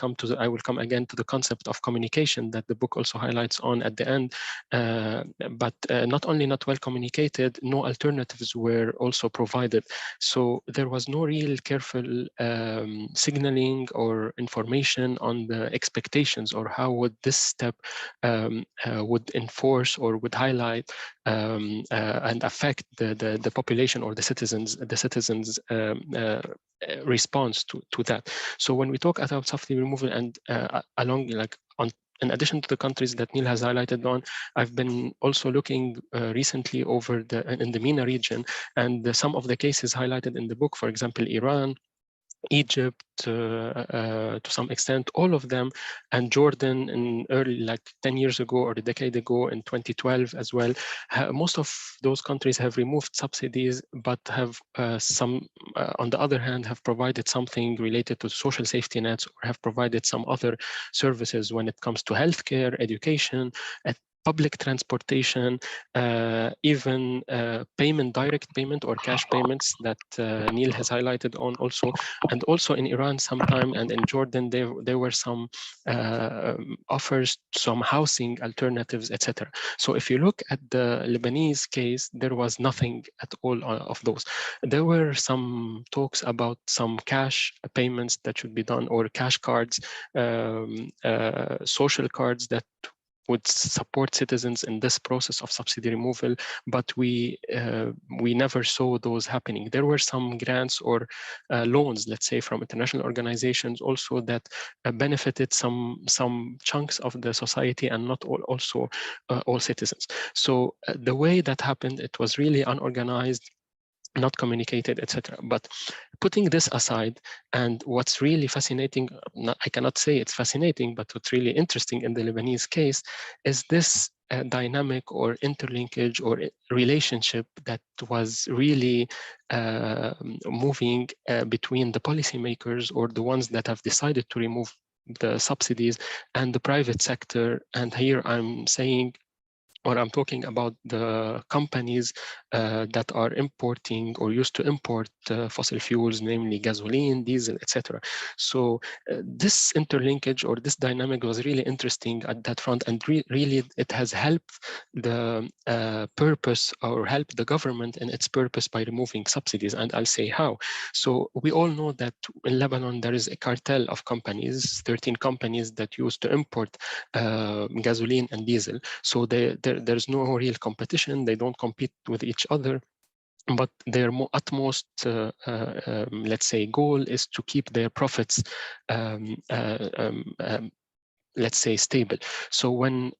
will come again to the concept of communication that the book also highlights on at the end. But not only not well communicated, no alternatives were also provided. So there was no real careful signaling or information on the expectations, or how would this step would enforce or would highlight and affect the population or the citizens response to that. So when we talk about subsidy removal and along like on in addition to the countries that Neil has highlighted on, I've been also looking recently over in the MENA region, and some of the cases highlighted in the book, for example, Iran, Egypt, to some extent, all of them, and Jordan in early, like 10 years ago or a decade ago in 2012 as well. Most of those countries have removed subsidies, but have on the other hand, have provided something related to social safety nets, or have provided some other services when it comes to healthcare, education, public transportation, even direct payment or cash payments that Neil has highlighted on also. And also in Iran sometime, and in Jordan, there were some offers, some housing alternatives, etc. So if you look at the Lebanese case, there was nothing at all of those. There were some talks about some cash payments that should be done, or cash cards, social cards that would support citizens in this process of subsidy removal, but we never saw those happening. There were some grants or loans, let's say, from international organizations also that benefited some chunks of the society and not also all citizens. So the way that happened, it was really unorganized, not communicated, etc. But putting this aside, and what's really fascinating, I cannot say it's fascinating, but what's really interesting in the Lebanese case is this dynamic or interlinkage or relationship that was really moving between the policymakers or the ones that have decided to remove the subsidies and the private sector. And here I'm saying, or I'm talking about the companies that are importing or used to import fossil fuels, namely gasoline, diesel, etc. So this interlinkage or this dynamic was really interesting at that front, and really it has helped the purpose or helped the government in its purpose by removing subsidies. And I'll say how. So we all know that in Lebanon there is a cartel of companies, 13 companies that used to import gasoline and diesel. So there's no real competition. They don't compete with each other, but their utmost, let's say, goal is to keep their profits, let's say, stable. So when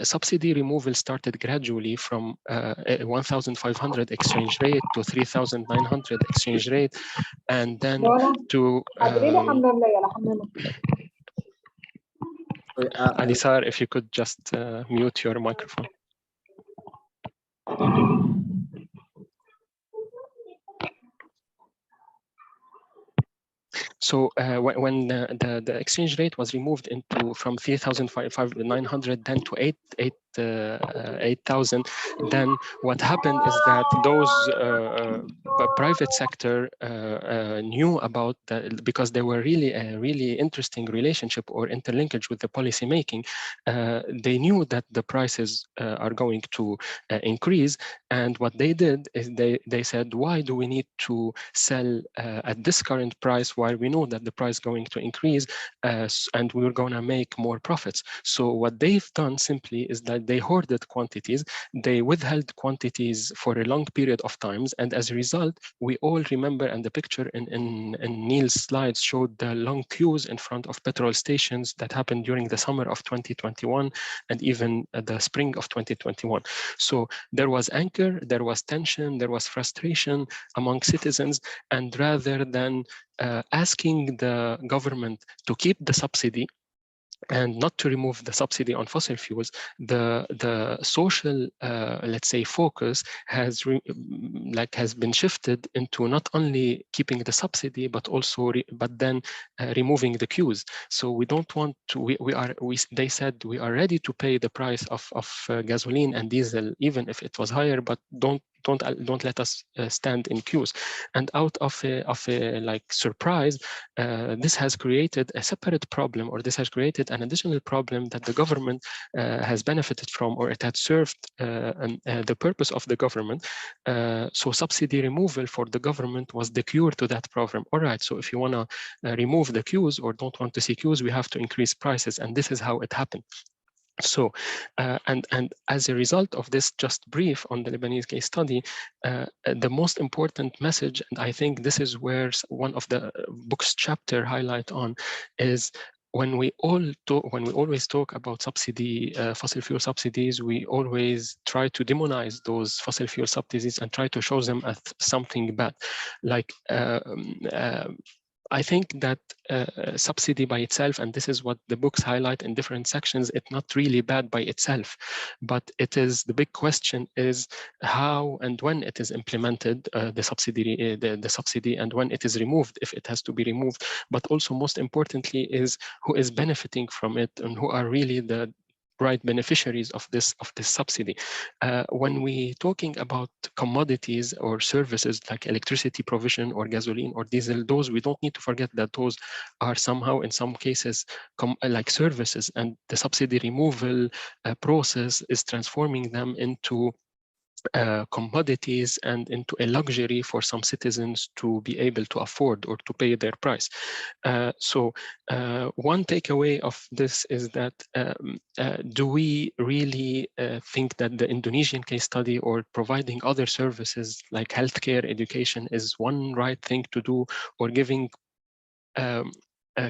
subsidy removal started gradually from 1,500 exchange rate to 3,900 exchange rate, and then to Alisar, if you could just mute your microphone. So when the exchange rate was removed from 3,900 then to 8,000, then what happened is that those private sector knew about that, because there were really a really interesting relationship or interlinkage with the policy making. They knew that the prices are going to increase, and what they did is they said, why do we need to sell at this current price while we know that the price is going to increase and we're going to make more profits? So what they've done simply is that they hoarded quantities, they withheld quantities for a long period of times, and as a result, we all remember, and the picture in Neil's slides showed the long queues in front of petrol stations that happened during the summer of 2021 and even the spring of 2021. So there was anger, there was tension, there was frustration among citizens, and rather than asking the government to keep the subsidy and not to remove the subsidy on fossil fuels, the social, let's say, focus has been shifted into not only keeping the subsidy, but also then removing the queues. So we don't want to. They said we are ready to pay the price of gasoline and diesel, even if it was higher, but don't let us stand in queues. And out of a like surprise, this has created a separate problem, or this has created an additional problem that the government has benefited from, or it had served the purpose of the government. So subsidy removal for the government was the cure to that problem. All right, so if you want to remove the queues or don't want to see queues, we have to increase prices, and this is how it happened. So, and as a result of this just brief on the Lebanese case study, the most important message, and I think this is where one of the book's chapter highlight on, is when we always talk about subsidy, fossil fuel subsidies, we always try to demonize those fossil fuel subsidies and try to show them as something bad. Like, I think that subsidy by itself, and this is what the books highlight in different sections, it's not really bad by itself, but it is, the big question is how and when it is implemented, the subsidy, and when it is removed, if it has to be removed. But also, most importantly, is who is benefiting from it and who are really the right beneficiaries of this subsidy. When we talking about commodities or services like electricity provision or gasoline or diesel, those we don't need to forget that those are somehow in some cases like services, and the subsidy removal process is transforming them into commodities and into a luxury for some citizens to be able to afford or to pay their price. So one takeaway of this is that do we really think that the Indonesian case study or providing other services like healthcare, education is one right thing to do, or giving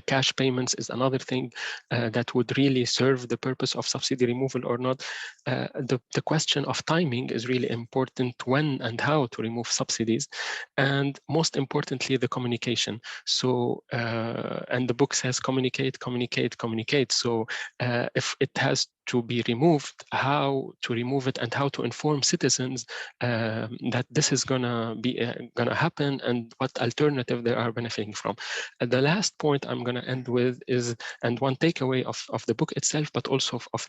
cash payments is another thing that would really serve the purpose of subsidy removal or not? The question of timing is really important, when and how to remove subsidies, and most importantly, the communication. So, and the book says communicate, communicate, communicate. So if it has to be removed, how to remove it and how to inform citizens that this is gonna happen and what alternative they are benefiting from. The last point I'm going to end with is, and one takeaway of the book itself, but also of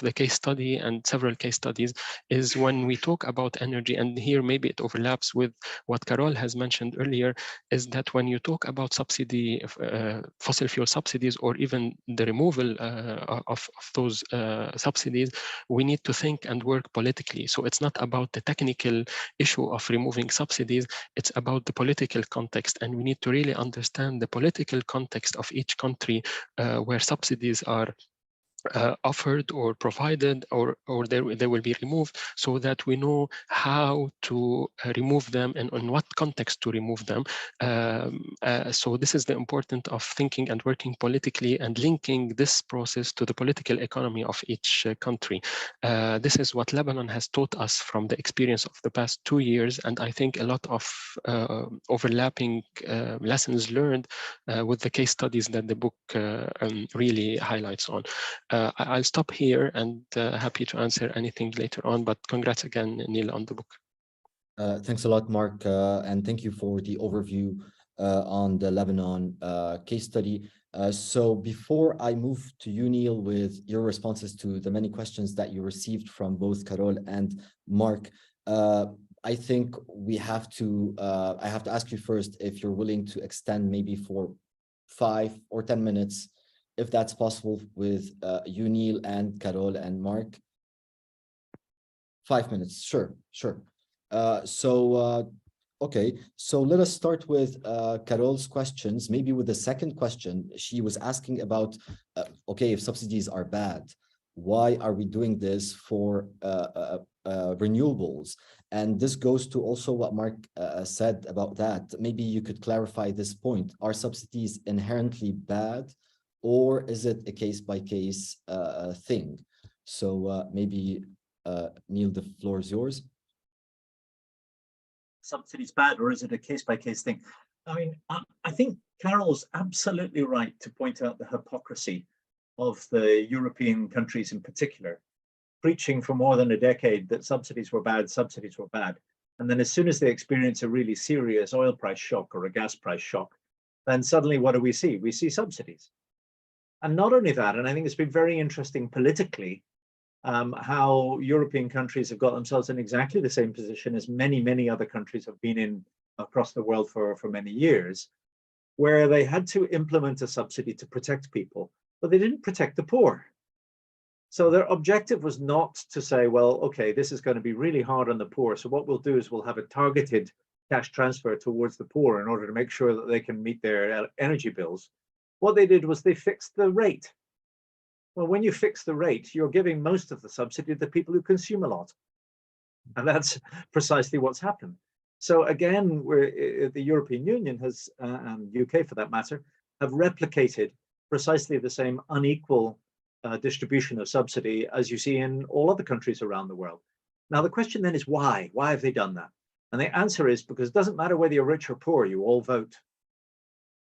the case study and several case studies, is when we talk about energy, and here maybe it overlaps with what Carol has mentioned earlier, is that when you talk about subsidy, fossil fuel subsidies, or even the removal of those subsidies, we need to think and work politically. So it's not about the technical issue of removing subsidies, it's about the political context, and we need to really understand the political context of each country where subsidies are offered or provided, or they will be removed, so that we know how to remove them and in what context to remove them. So this is the importance of thinking and working politically and linking this process to the political economy of each country. This is what Lebanon has taught us from the experience of the past 2 years, and I think a lot of overlapping lessons learned with the case studies that the book really highlights on. I'll stop here and happy to answer anything later on, but congrats again, Neil, on the book. Thanks a lot, Mark, and thank you for the overview on the Lebanon case study. So before I move to you, Neil, with your responses to the many questions that you received from both Carol and Mark, I think we have to, I have to ask you first if you're willing to extend maybe for 5 or 10 minutes, if that's possible, with you, Neil, and Carol and Mark. 5 minutes, sure. Okay, so let us start with Carol's questions, maybe with the second question. She was asking about, okay, if subsidies are bad, why are we doing this for renewables? And this goes to also what Mark said about that. Maybe you could clarify this point. Are subsidies inherently bad, or is it a case-by-case thing? So maybe, Neil, the floor is yours. Subsidies bad, or is it a case-by-case thing? I mean, I think Carol's absolutely right to point out the hypocrisy of the European countries in particular, preaching for more than a decade that subsidies were bad. And then as soon as they experience a really serious oil price shock or a gas price shock, then suddenly what do we see? We see subsidies. And not only that, and I think it's been very interesting politically, how European countries have got themselves in exactly the same position as many other countries have been in across the world for many years, where they had to implement a subsidy to protect people, but they didn't protect the poor. So their objective was not to say, well, okay, this is going to be really hard on the poor, so what we'll do is we'll have a targeted cash transfer towards the poor in order to make sure that they can meet their energy bills. What they did was they fixed the rate. Well, when you fix the rate, you're giving most of the subsidy to people who consume a lot. And that's precisely what's happened. So again, the European Union has, and UK for that matter, have replicated precisely the same unequal distribution of subsidy as you see in all other countries around the world. Now, the question then is why? Why have they done that? And the answer is because it doesn't matter whether you're rich or poor, you all vote.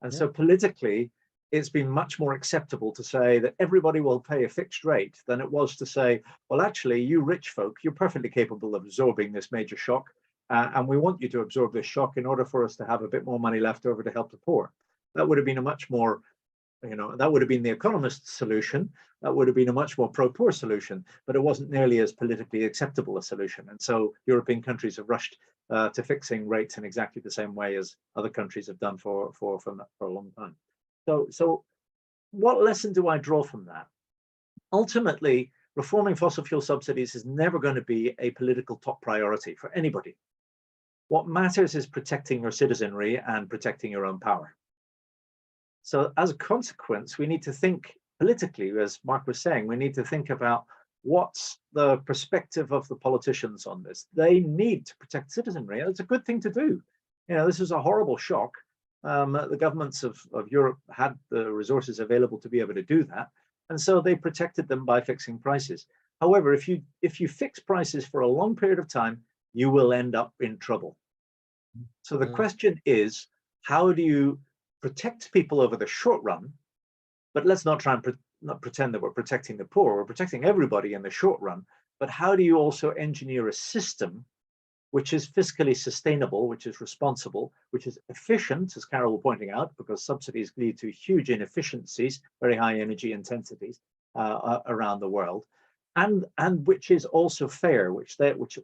And so politically, it's been much more acceptable to say that everybody will pay a fixed rate than it was to say, well, actually, you rich folk, you're perfectly capable of absorbing this major shock. And we want you to absorb this shock in order for us to have a bit more money left over to help the poor. That would have been a much more, that would have been the economist's solution. That would have been a much more pro-poor solution, but it wasn't nearly as politically acceptable a solution. And so European countries have rushed to fixing rates in exactly the same way as other countries have done for a long time. So what lesson do I draw from that? Ultimately, reforming fossil fuel subsidies is never going to be a political top priority for anybody. What matters is protecting your citizenry and protecting your own power. So as a consequence, we need to think politically, as Mark was saying, we need to think about what's the perspective of the politicians on this. They need to protect citizenry, and it's a good thing to do. You know, this is a horrible shock. The governments of Europe had the resources available to be able to do that, and so they protected them by fixing prices. However, if you fix prices for a long period of time, you will end up in trouble. So the question is, how do you protect people over the short run? But let's not try and not pretend that we're protecting the poor. We're protecting everybody in the short run. But how do you also engineer a system which is fiscally sustainable, which is responsible, which is efficient, as Carol was pointing out, because subsidies lead to huge inefficiencies, very high energy intensities around the world, and which is also fair, which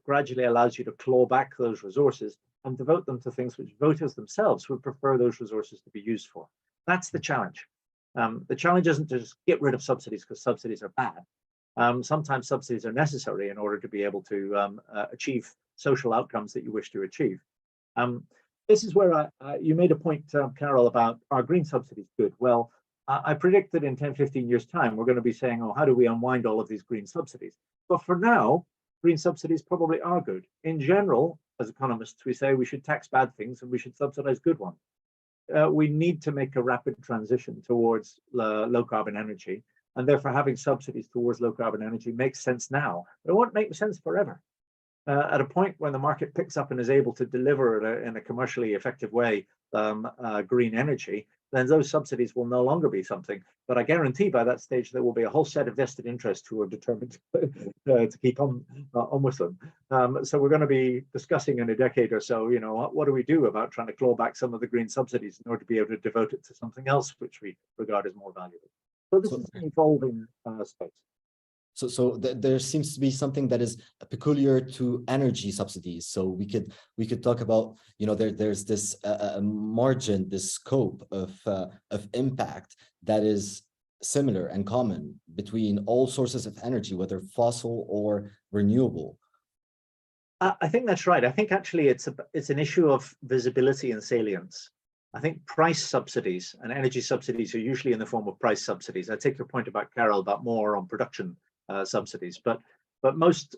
gradually allows you to claw back those resources and devote them to things which voters themselves would prefer those resources to be used for. That's the challenge. The challenge isn't to just get rid of subsidies because subsidies are bad. Sometimes subsidies are necessary in order to be able to achieve social outcomes that you wish to achieve. This is where you made a point, Carol, about are green subsidies good? Well, I predict that in 10, 15 years' time, we're going to be saying, oh, how do we unwind all of these green subsidies? But for now, green subsidies probably are good. In general, as economists, we say we should tax bad things and we should subsidize good ones. We need to make a rapid transition towards low carbon energy, and therefore having subsidies towards low carbon energy makes sense now, but it won't make sense forever. At a point when the market picks up and is able to deliver in a commercially effective way green energy, then those subsidies will no longer be something. But I guarantee by that stage there will be a whole set of vested interests who are determined to keep on with them. So we're going to be discussing in a decade or so, you know, what do we do about trying to claw back some of the green subsidies in order to be able to devote it to something else which we regard as more valuable. So this is an evolving space. So there seems to be something that is peculiar to energy subsidies. So we could talk about, you know, there's this margin, this scope of impact that is similar and common between all sources of energy, whether fossil or renewable. I think that's right. I think actually it's an issue of visibility and salience. I think price subsidies and energy subsidies are usually in the form of price subsidies. I take your point about Carol about more on production subsidies, but most,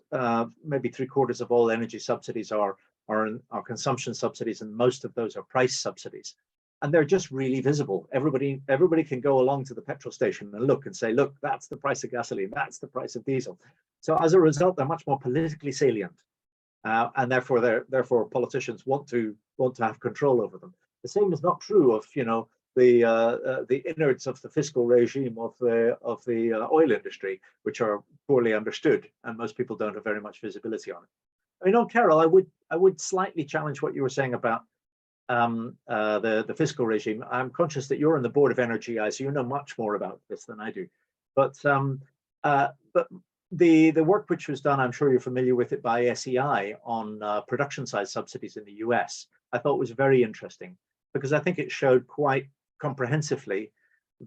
maybe 3/4 of all energy subsidies are consumption subsidies, and most of those are price subsidies, and they're just really visible. Everybody can go along to the petrol station and look and say, look, that's the price of gasoline, that's the price of diesel. So as a result, they're much more politically salient, and therefore politicians want to have control over them. The same is not true of, you know, the innards of the fiscal regime of the oil industry, which are poorly understood, and most people don't have very much visibility on it. You know, Carol, I would slightly challenge what you were saying about the fiscal regime. I'm conscious that you're on the board of NRGI, so you know much more about this than I do. But the work which was done, I'm sure you're familiar with it, by SEI on production side subsidies in the US, I thought was very interesting, because I think it showed quite comprehensively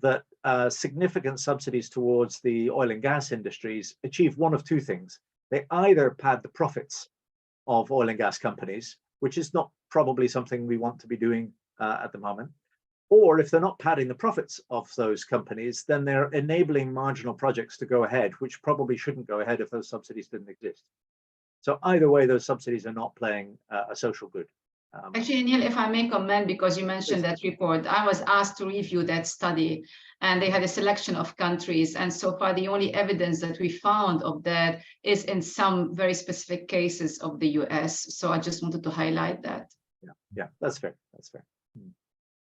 that significant subsidies towards the oil and gas industries achieve one of two things. They either pad the profits of oil and gas companies, which is not probably something we want to be doing at the moment, or if they're not padding the profits of those companies, then they're enabling marginal projects to go ahead, which probably shouldn't go ahead if those subsidies didn't exist. So either way, those subsidies are not playing a social good. Actually, Neil, if I may comment, because you mentioned that report, I was asked to review that study, and they had a selection of countries. And so far, the only evidence that we found of that is in some very specific cases of the US. So I just wanted to highlight that. Yeah, that's fair. That's fair.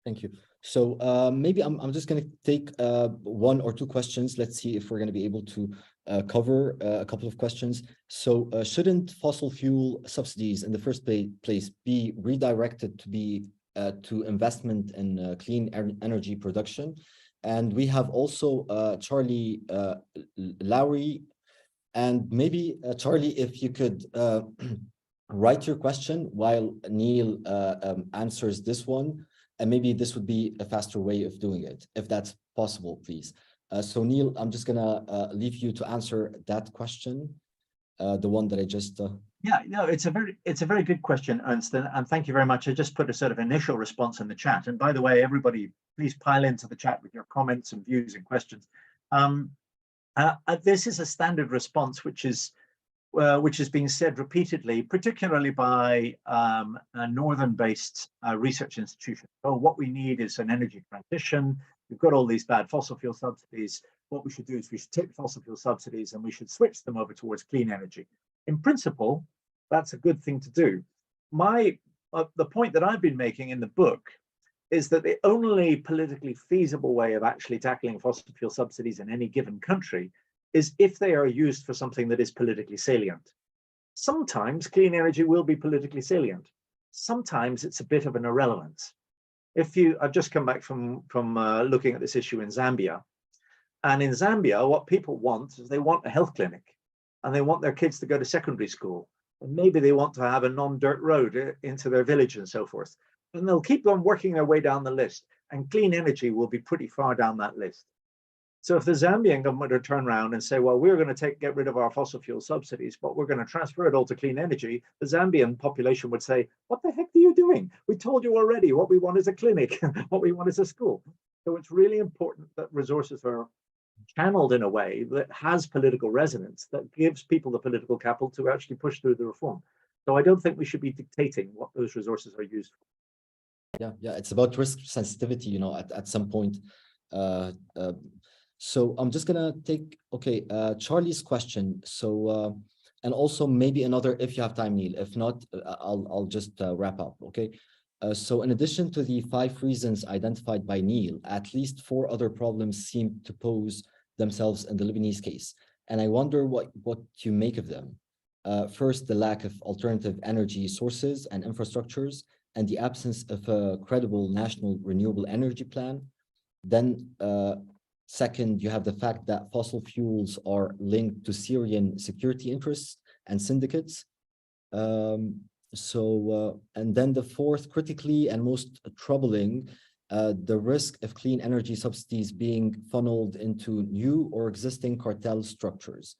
Thank you. So maybe I'm just going to take one or two questions. Let's see if we're going to be able to cover a couple of questions. So shouldn't fossil fuel subsidies in the first place be redirected to investment in clean energy production? And we have also Charlie Lowry, and maybe Charlie, if you could write your question while Neil answers this one. And maybe this would be a faster way of doing it, if that's possible, please. So Neil, I'm just gonna leave you to answer that question, the one that I just. Yeah, no, it's a very good question, Ernst, and thank you very much. I just put a sort of initial response in the chat. And by the way, everybody, please pile into the chat with your comments and views and questions. This is a standard response, which is being said repeatedly, particularly by northern-based research institutions. Oh, what we need is an energy transition. We've got all these bad fossil fuel subsidies. What we should do is we should take fossil fuel subsidies and we should switch them over towards clean energy. In principle, that's a good thing to do. The point that I've been making in the book is that the only politically feasible way of actually tackling fossil fuel subsidies in any given country is if they are used for something that is politically salient. Sometimes clean energy will be politically salient. Sometimes it's a bit of an irrelevance. I've just come back from looking at this issue in Zambia. And in Zambia, what people want is they want a health clinic and they want their kids to go to secondary school. And maybe they want to have a non-dirt road into their village and so forth. And they'll keep on working their way down the list. And clean energy will be pretty far down that list. So if the Zambian government were to turn around and say, well, we're going to get rid of our fossil fuel subsidies, but we're going to transfer it all to clean energy, the Zambian population would say, what the heck are you doing? We told you already what we want is a clinic, what we want is a school. So it's really important that resources are channeled in a way that has political resonance, that gives people the political capital to actually push through the reform. So I don't think we should be dictating what those resources are used for. Yeah, it's about risk sensitivity, at some point. So I'm just gonna take, Charlie's question. So, and also maybe another, if you have time, Neil. If not, I'll just wrap up, okay? So in addition to the 5 reasons identified by Neil, at least 4 other problems seem to pose themselves in the Lebanese case. And I wonder what you make of them. First, the lack of alternative energy sources and infrastructures, and the absence of a credible national renewable energy plan. Then, second, you have the fact that fossil fuels are linked to Syrian security interests and syndicates. And then the fourth, critically and most troubling, the risk of clean energy subsidies being funneled into new or existing cartel structures.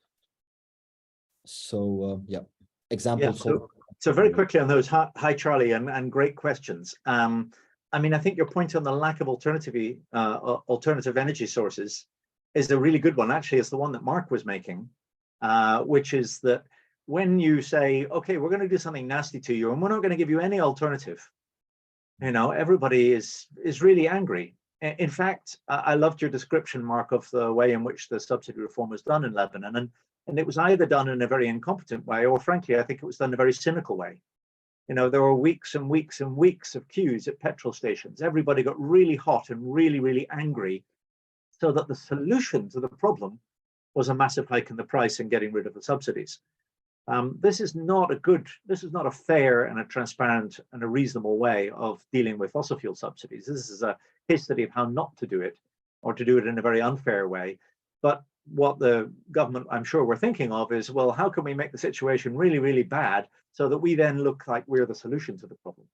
So, examples. Yeah, so very quickly on those, hi Charlie, and great questions. I mean, I think your point on the lack of alternative energy sources is a really good one. Actually, it's the one that Mark was making, which is that when you say, okay, we're going to do something nasty to you and we're not going to give you any alternative, everybody is really angry. In fact, I loved your description, Mark, of the way in which the subsidy reform was done in Lebanon. And it was either done in a very incompetent way, or frankly, I think it was done in a very cynical way. There were weeks and weeks and weeks of queues at petrol stations. Everybody got really hot and really, really angry, so that the solution to the problem was a massive hike in the price and getting rid of the subsidies. This is not a fair and a transparent and a reasonable way of dealing with fossil fuel subsidies. This is a case study of how not to do it, or to do it in a very unfair way. But what the government, I'm sure, we're thinking of is, well, how can we make the situation really, really bad so that we then look like we're the solution to the problem?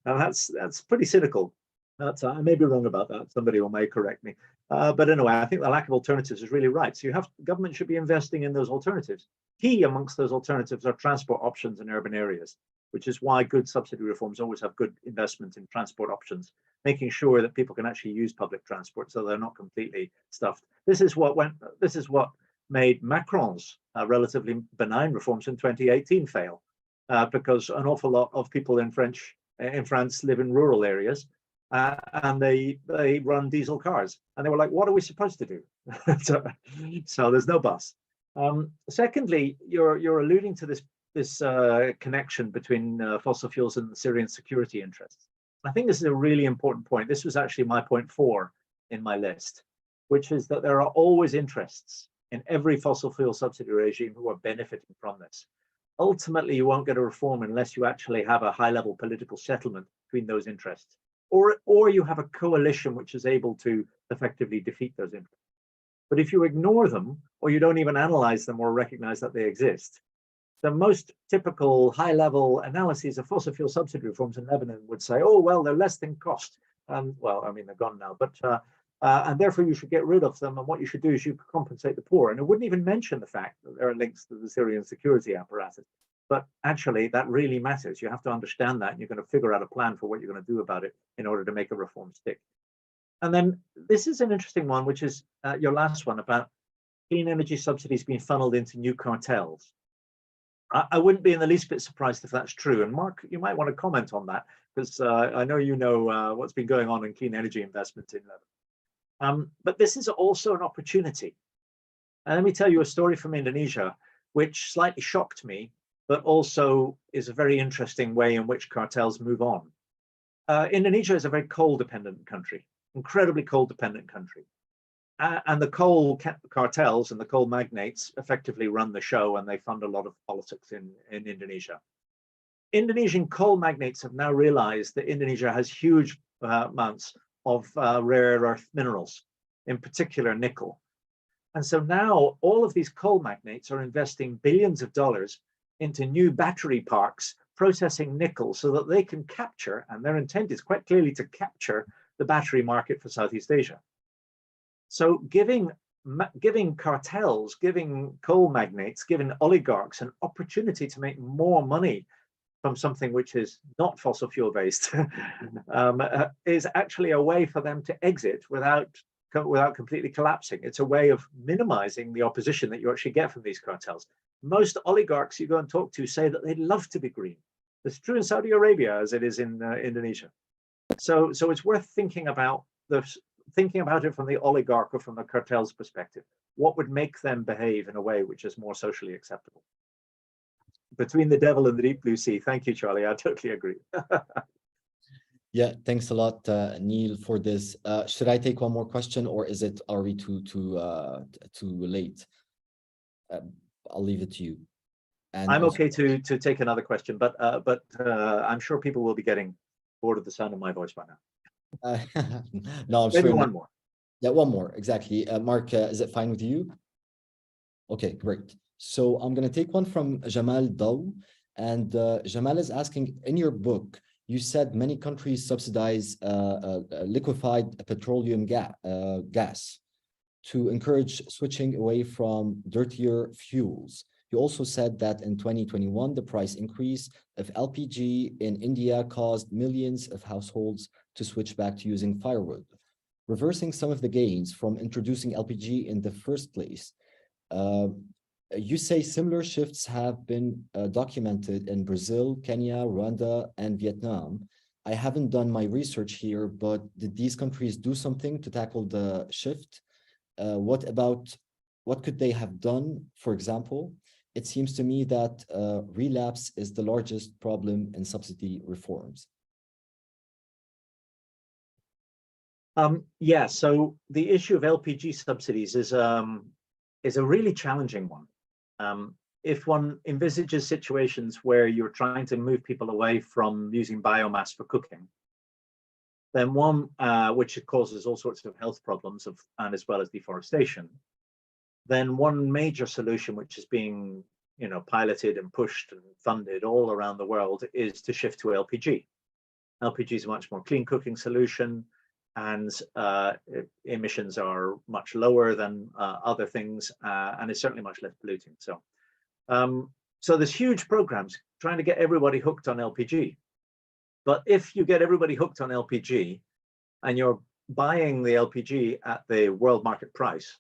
And that's pretty cynical. I may be wrong about that. Somebody may correct me. But anyway, I think the lack of alternatives is really right. So government should be investing in those alternatives. Key amongst those alternatives are transport options in urban areas, which is why good subsidy reforms always have good investment in transport options, making sure that people can actually use public transport so they're not completely stuffed. This is what made Macron's relatively benign reforms in 2018 fail, because an awful lot of people in France live in rural areas, and they run diesel cars, and they were like, what are we supposed to do? So there's no bus. Secondly, you're alluding to this connection between fossil fuels and the Syrian security interests. I think this is a really important point. This was actually my point 4 in my list, which is that there are always interests in every fossil fuel subsidy regime who are benefiting from this. Ultimately, you won't get a reform unless you actually have a high-level political settlement between those interests, or you have a coalition which is able to effectively defeat those interests. But if you ignore them, or you don't even analyze them or recognize that they exist, the most typical high-level analyses of fossil fuel subsidy reforms in Lebanon would say, oh, well, they're less than cost. Well, I mean, they're gone now, but and therefore you should get rid of them. And what you should do is you compensate the poor. And it wouldn't even mention the fact that there are links to the Syrian security apparatus. But actually, that really matters. You have to understand that, and you're going to figure out a plan for what you're going to do about it in order to make a reform stick. And then this is an interesting one, which is your last one about clean energy subsidies being funneled into new cartels. I wouldn't be in the least bit surprised if that's true. And Mark, you might want to comment on that, because I know you know what's been going on in clean energy investment in Lebanon. But this is also an opportunity. And let me tell you a story from Indonesia, which slightly shocked me, but also is a very interesting way in which cartels move on. Indonesia is a very coal-dependent country, incredibly coal-dependent country. And the coal cartels and the coal magnates effectively run the show, and they fund a lot of politics in Indonesia. Indonesian coal magnates have now realized that Indonesia has huge amounts of rare earth minerals, in particular nickel. And so now all of these coal magnates are investing billions of dollars into new battery parks processing nickel so that they can capture, and their intent is quite clearly to capture the battery market for Southeast Asia. So giving cartels, giving coal magnates, giving oligarchs an opportunity to make more money from something which is not fossil fuel based is actually a way for them to exit without completely collapsing. It's a way of minimizing the opposition that you actually get from these cartels. Most oligarchs you go and talk to say that they'd love to be green. It's true in Saudi Arabia as it is in Indonesia. So it's worth thinking about it from the oligarch or from the cartel's perspective. What would make them behave in a way which is more socially acceptable? Between the devil and the deep blue sea. Thank you, Charlie. I totally agree. Yeah, thanks a lot, Neil, for this. Should I take one more question, or are we too late? I'll leave it to you. And I'm okay to take another question, but I'm sure people will be getting bored of the sound of my voice by now. No, I'm Maybe sure one more. Yeah, one more, exactly. Mark, is it fine with you? Okay, great. So I'm going to take one from Jamal Daw. And Jamal is asking, in your book, you said many countries subsidize liquefied petroleum gas to encourage switching away from dirtier fuels. You also said that in 2021, the price increase of LPG in India caused millions of households to switch back to using firewood, reversing some of the gains from introducing LPG in the first place. You say similar shifts have been documented in Brazil, Kenya, Rwanda, and Vietnam. I haven't done my research here, but did these countries do something to tackle the shift? What could they have done, for example? It seems to me that relapse is the largest problem in subsidy reforms. Yeah, so the issue of LPG subsidies is a really challenging one. If one envisages situations where you're trying to move people away from using biomass for cooking, then one which causes all sorts of health problems and as well as deforestation, then one major solution which is being piloted and pushed and funded all around the world is to shift to LPG. LPG is a much more clean cooking solution, and emissions are much lower than other things, and it's certainly much less polluting. So there's huge programs trying to get everybody hooked on LPG. But if you get everybody hooked on LPG and you're buying the LPG at the world market price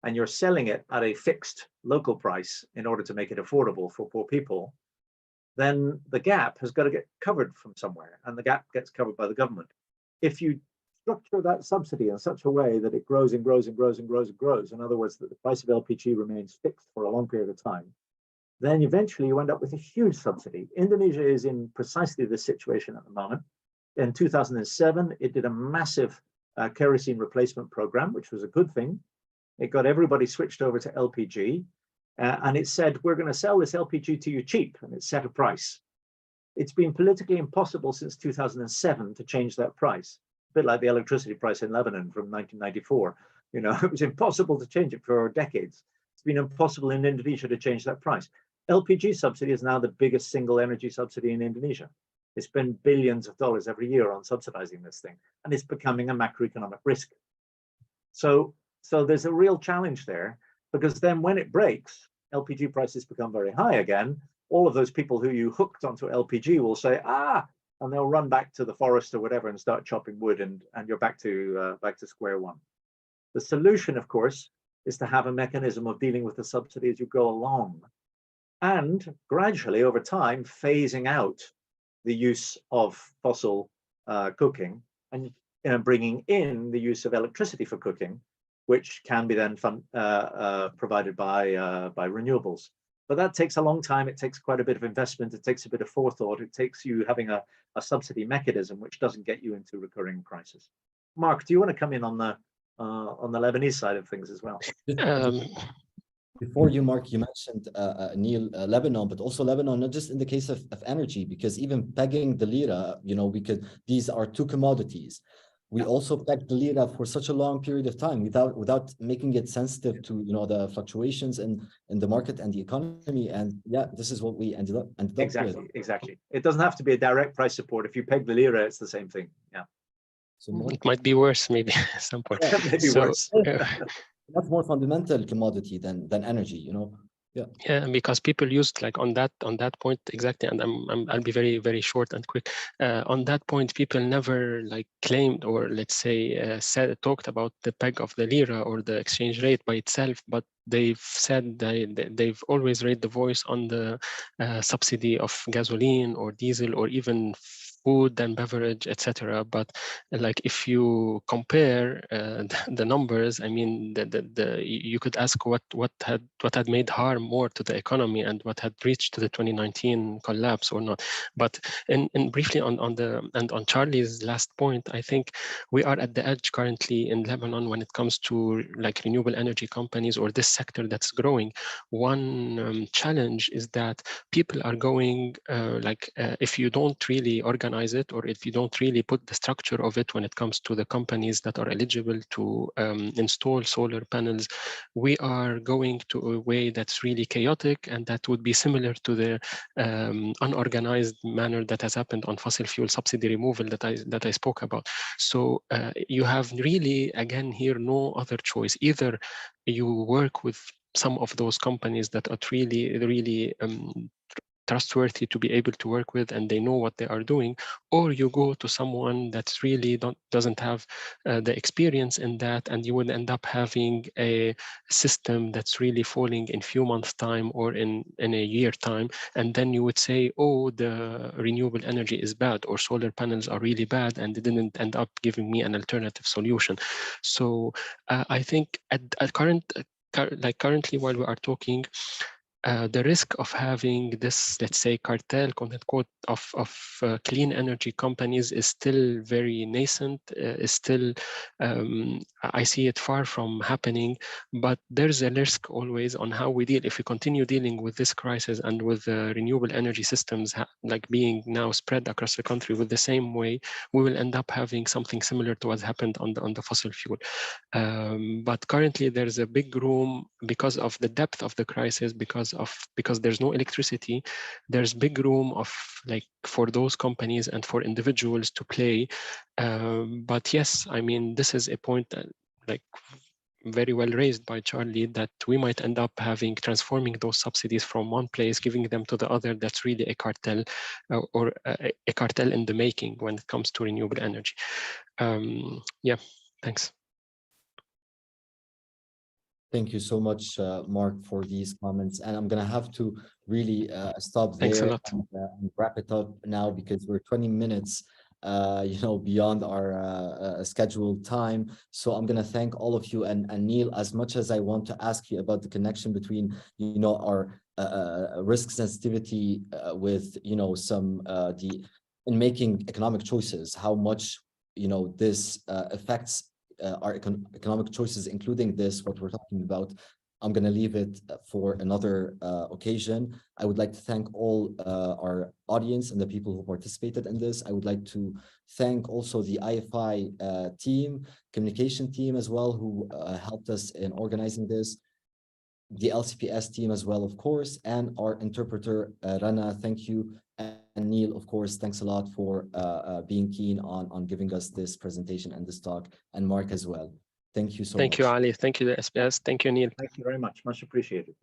and you're selling it at a fixed local price in order to make it affordable for poor people, then the gap has got to get covered from somewhere, and the gap gets covered by the government. If you structure that subsidy in such a way that it grows and grows and grows and grows and grows, in other words, that the price of LPG remains fixed for a long period of time, then eventually you end up with a huge subsidy. Indonesia is in precisely this situation at the moment. In 2007, it did a massive kerosene replacement program, which was a good thing. It got everybody switched over to LPG, and it said, we're going to sell this LPG to you cheap, and it set a price. It's been politically impossible since 2007 to change that price. A bit like the electricity price in Lebanon from 1994. It was impossible to change it for decades. It's been impossible in Indonesia to change that price. LPG subsidy is now the biggest single energy subsidy in Indonesia. They spend billions of dollars every year on subsidizing this thing, and it's becoming a macroeconomic risk. So there's a real challenge there, because then when it breaks, LPG prices become very high again. All of those people who you hooked onto LPG will say, and they'll run back to the forest or whatever and start chopping wood, and you're back to square one. The solution, of course, is to have a mechanism of dealing with the subsidy as you go along, and gradually over time phasing out the use of fossil cooking, and bringing in the use of electricity for cooking, which can be then provided by renewables. But that takes a long time. It takes quite a bit of investment. It takes a bit of forethought. It takes you having a subsidy mechanism which doesn't get you into recurring prices. Mark, do you want to come in on the Lebanese side of things as well? Before you, Mark, you mentioned, Neil, Lebanon, but also Lebanon, not just in the case of energy, because even pegging the lira, these are two commodities. We also pegged the lira for such a long period of time without making it sensitive to, the fluctuations in the market and the economy. And yeah, this is what we ended up with. Exactly. It doesn't have to be a direct price support. If you peg the lira, it's the same thing. Yeah. So it might be worse, maybe at some point. Yeah, maybe worse. Much more fundamental commodity than energy, Yeah, because people used on that point exactly, and I'll be very, very short and quick. On that point, people never claimed, or let's say talked about the peg of the lira or the exchange rate by itself, but they've said they've always raised the voice on the subsidy of gasoline or diesel or even food and beverage, etc. But if you compare the numbers, I mean, you could ask what had made harm more to the economy and what had reached to the 2019 collapse or not. But in briefly on Charlie's last point, I think we are at the edge currently in Lebanon when it comes to renewable energy companies or this sector that's growing. One challenge is that people are going if you don't really organize it, or if you don't really put the structure of it when it comes to the companies that are eligible to install solar panels, we are going to a way that's really chaotic, and that would be similar to the unorganized manner that has happened on fossil fuel subsidy removal that I spoke about. So you have really, again, here no other choice. Either you work with some of those companies that are really trustworthy to be able to work with, and they know what they are doing, or you go to someone that's really doesn't have the experience in that, and you would end up having a system that's really falling in few months time or in a year time, and then you would say, oh, the renewable energy is bad, or solar panels are really bad, and they didn't end up giving me an alternative solution. So I think at currently while we are talking, the risk of having this, let's say, cartel, quote unquote, of clean energy companies is still very nascent, is still, I see it far from happening, but there's a risk always on how we deal. If we continue dealing with this crisis and with renewable energy systems being now spread across the country with the same way, we will end up having something similar to what happened on the fossil fuel. But currently there's a big room because of the depth of the crisis, because there's no electricity, there's big room for those companies and for individuals to play. But yes, I mean, this is a point that, very well raised by Charlie, that we might end up transforming those subsidies from one place, giving them to the other. That's really a cartel, or a cartel in the making when it comes to renewable energy. Yeah, thanks. Thank you so much, Mark, for these comments. And I'm going to have to really stop Thanks there a lot. and wrap it up now, because we're 20 minutes beyond our scheduled time. So I'm going to thank all of you. And Neil, as much as I want to ask you about the connection between, our risk sensitivity with, in making economic choices, how much, this affects our economic choices, including what we're talking about. I'm going to leave it for another occasion. I would like to thank all our audience and the people who participated in this. I would like to thank also the IFI team, communication team as well, who helped us in organizing this. The LCPS team as well, of course, and our interpreter, Rana, thank you. And Neil, of course, thanks a lot for being keen on giving us this presentation and this talk, and Mark as well. Thank you so much. Thank you, Ali. Thank you, the SBS. Thank you, Neil. Thank you very much. Much appreciated.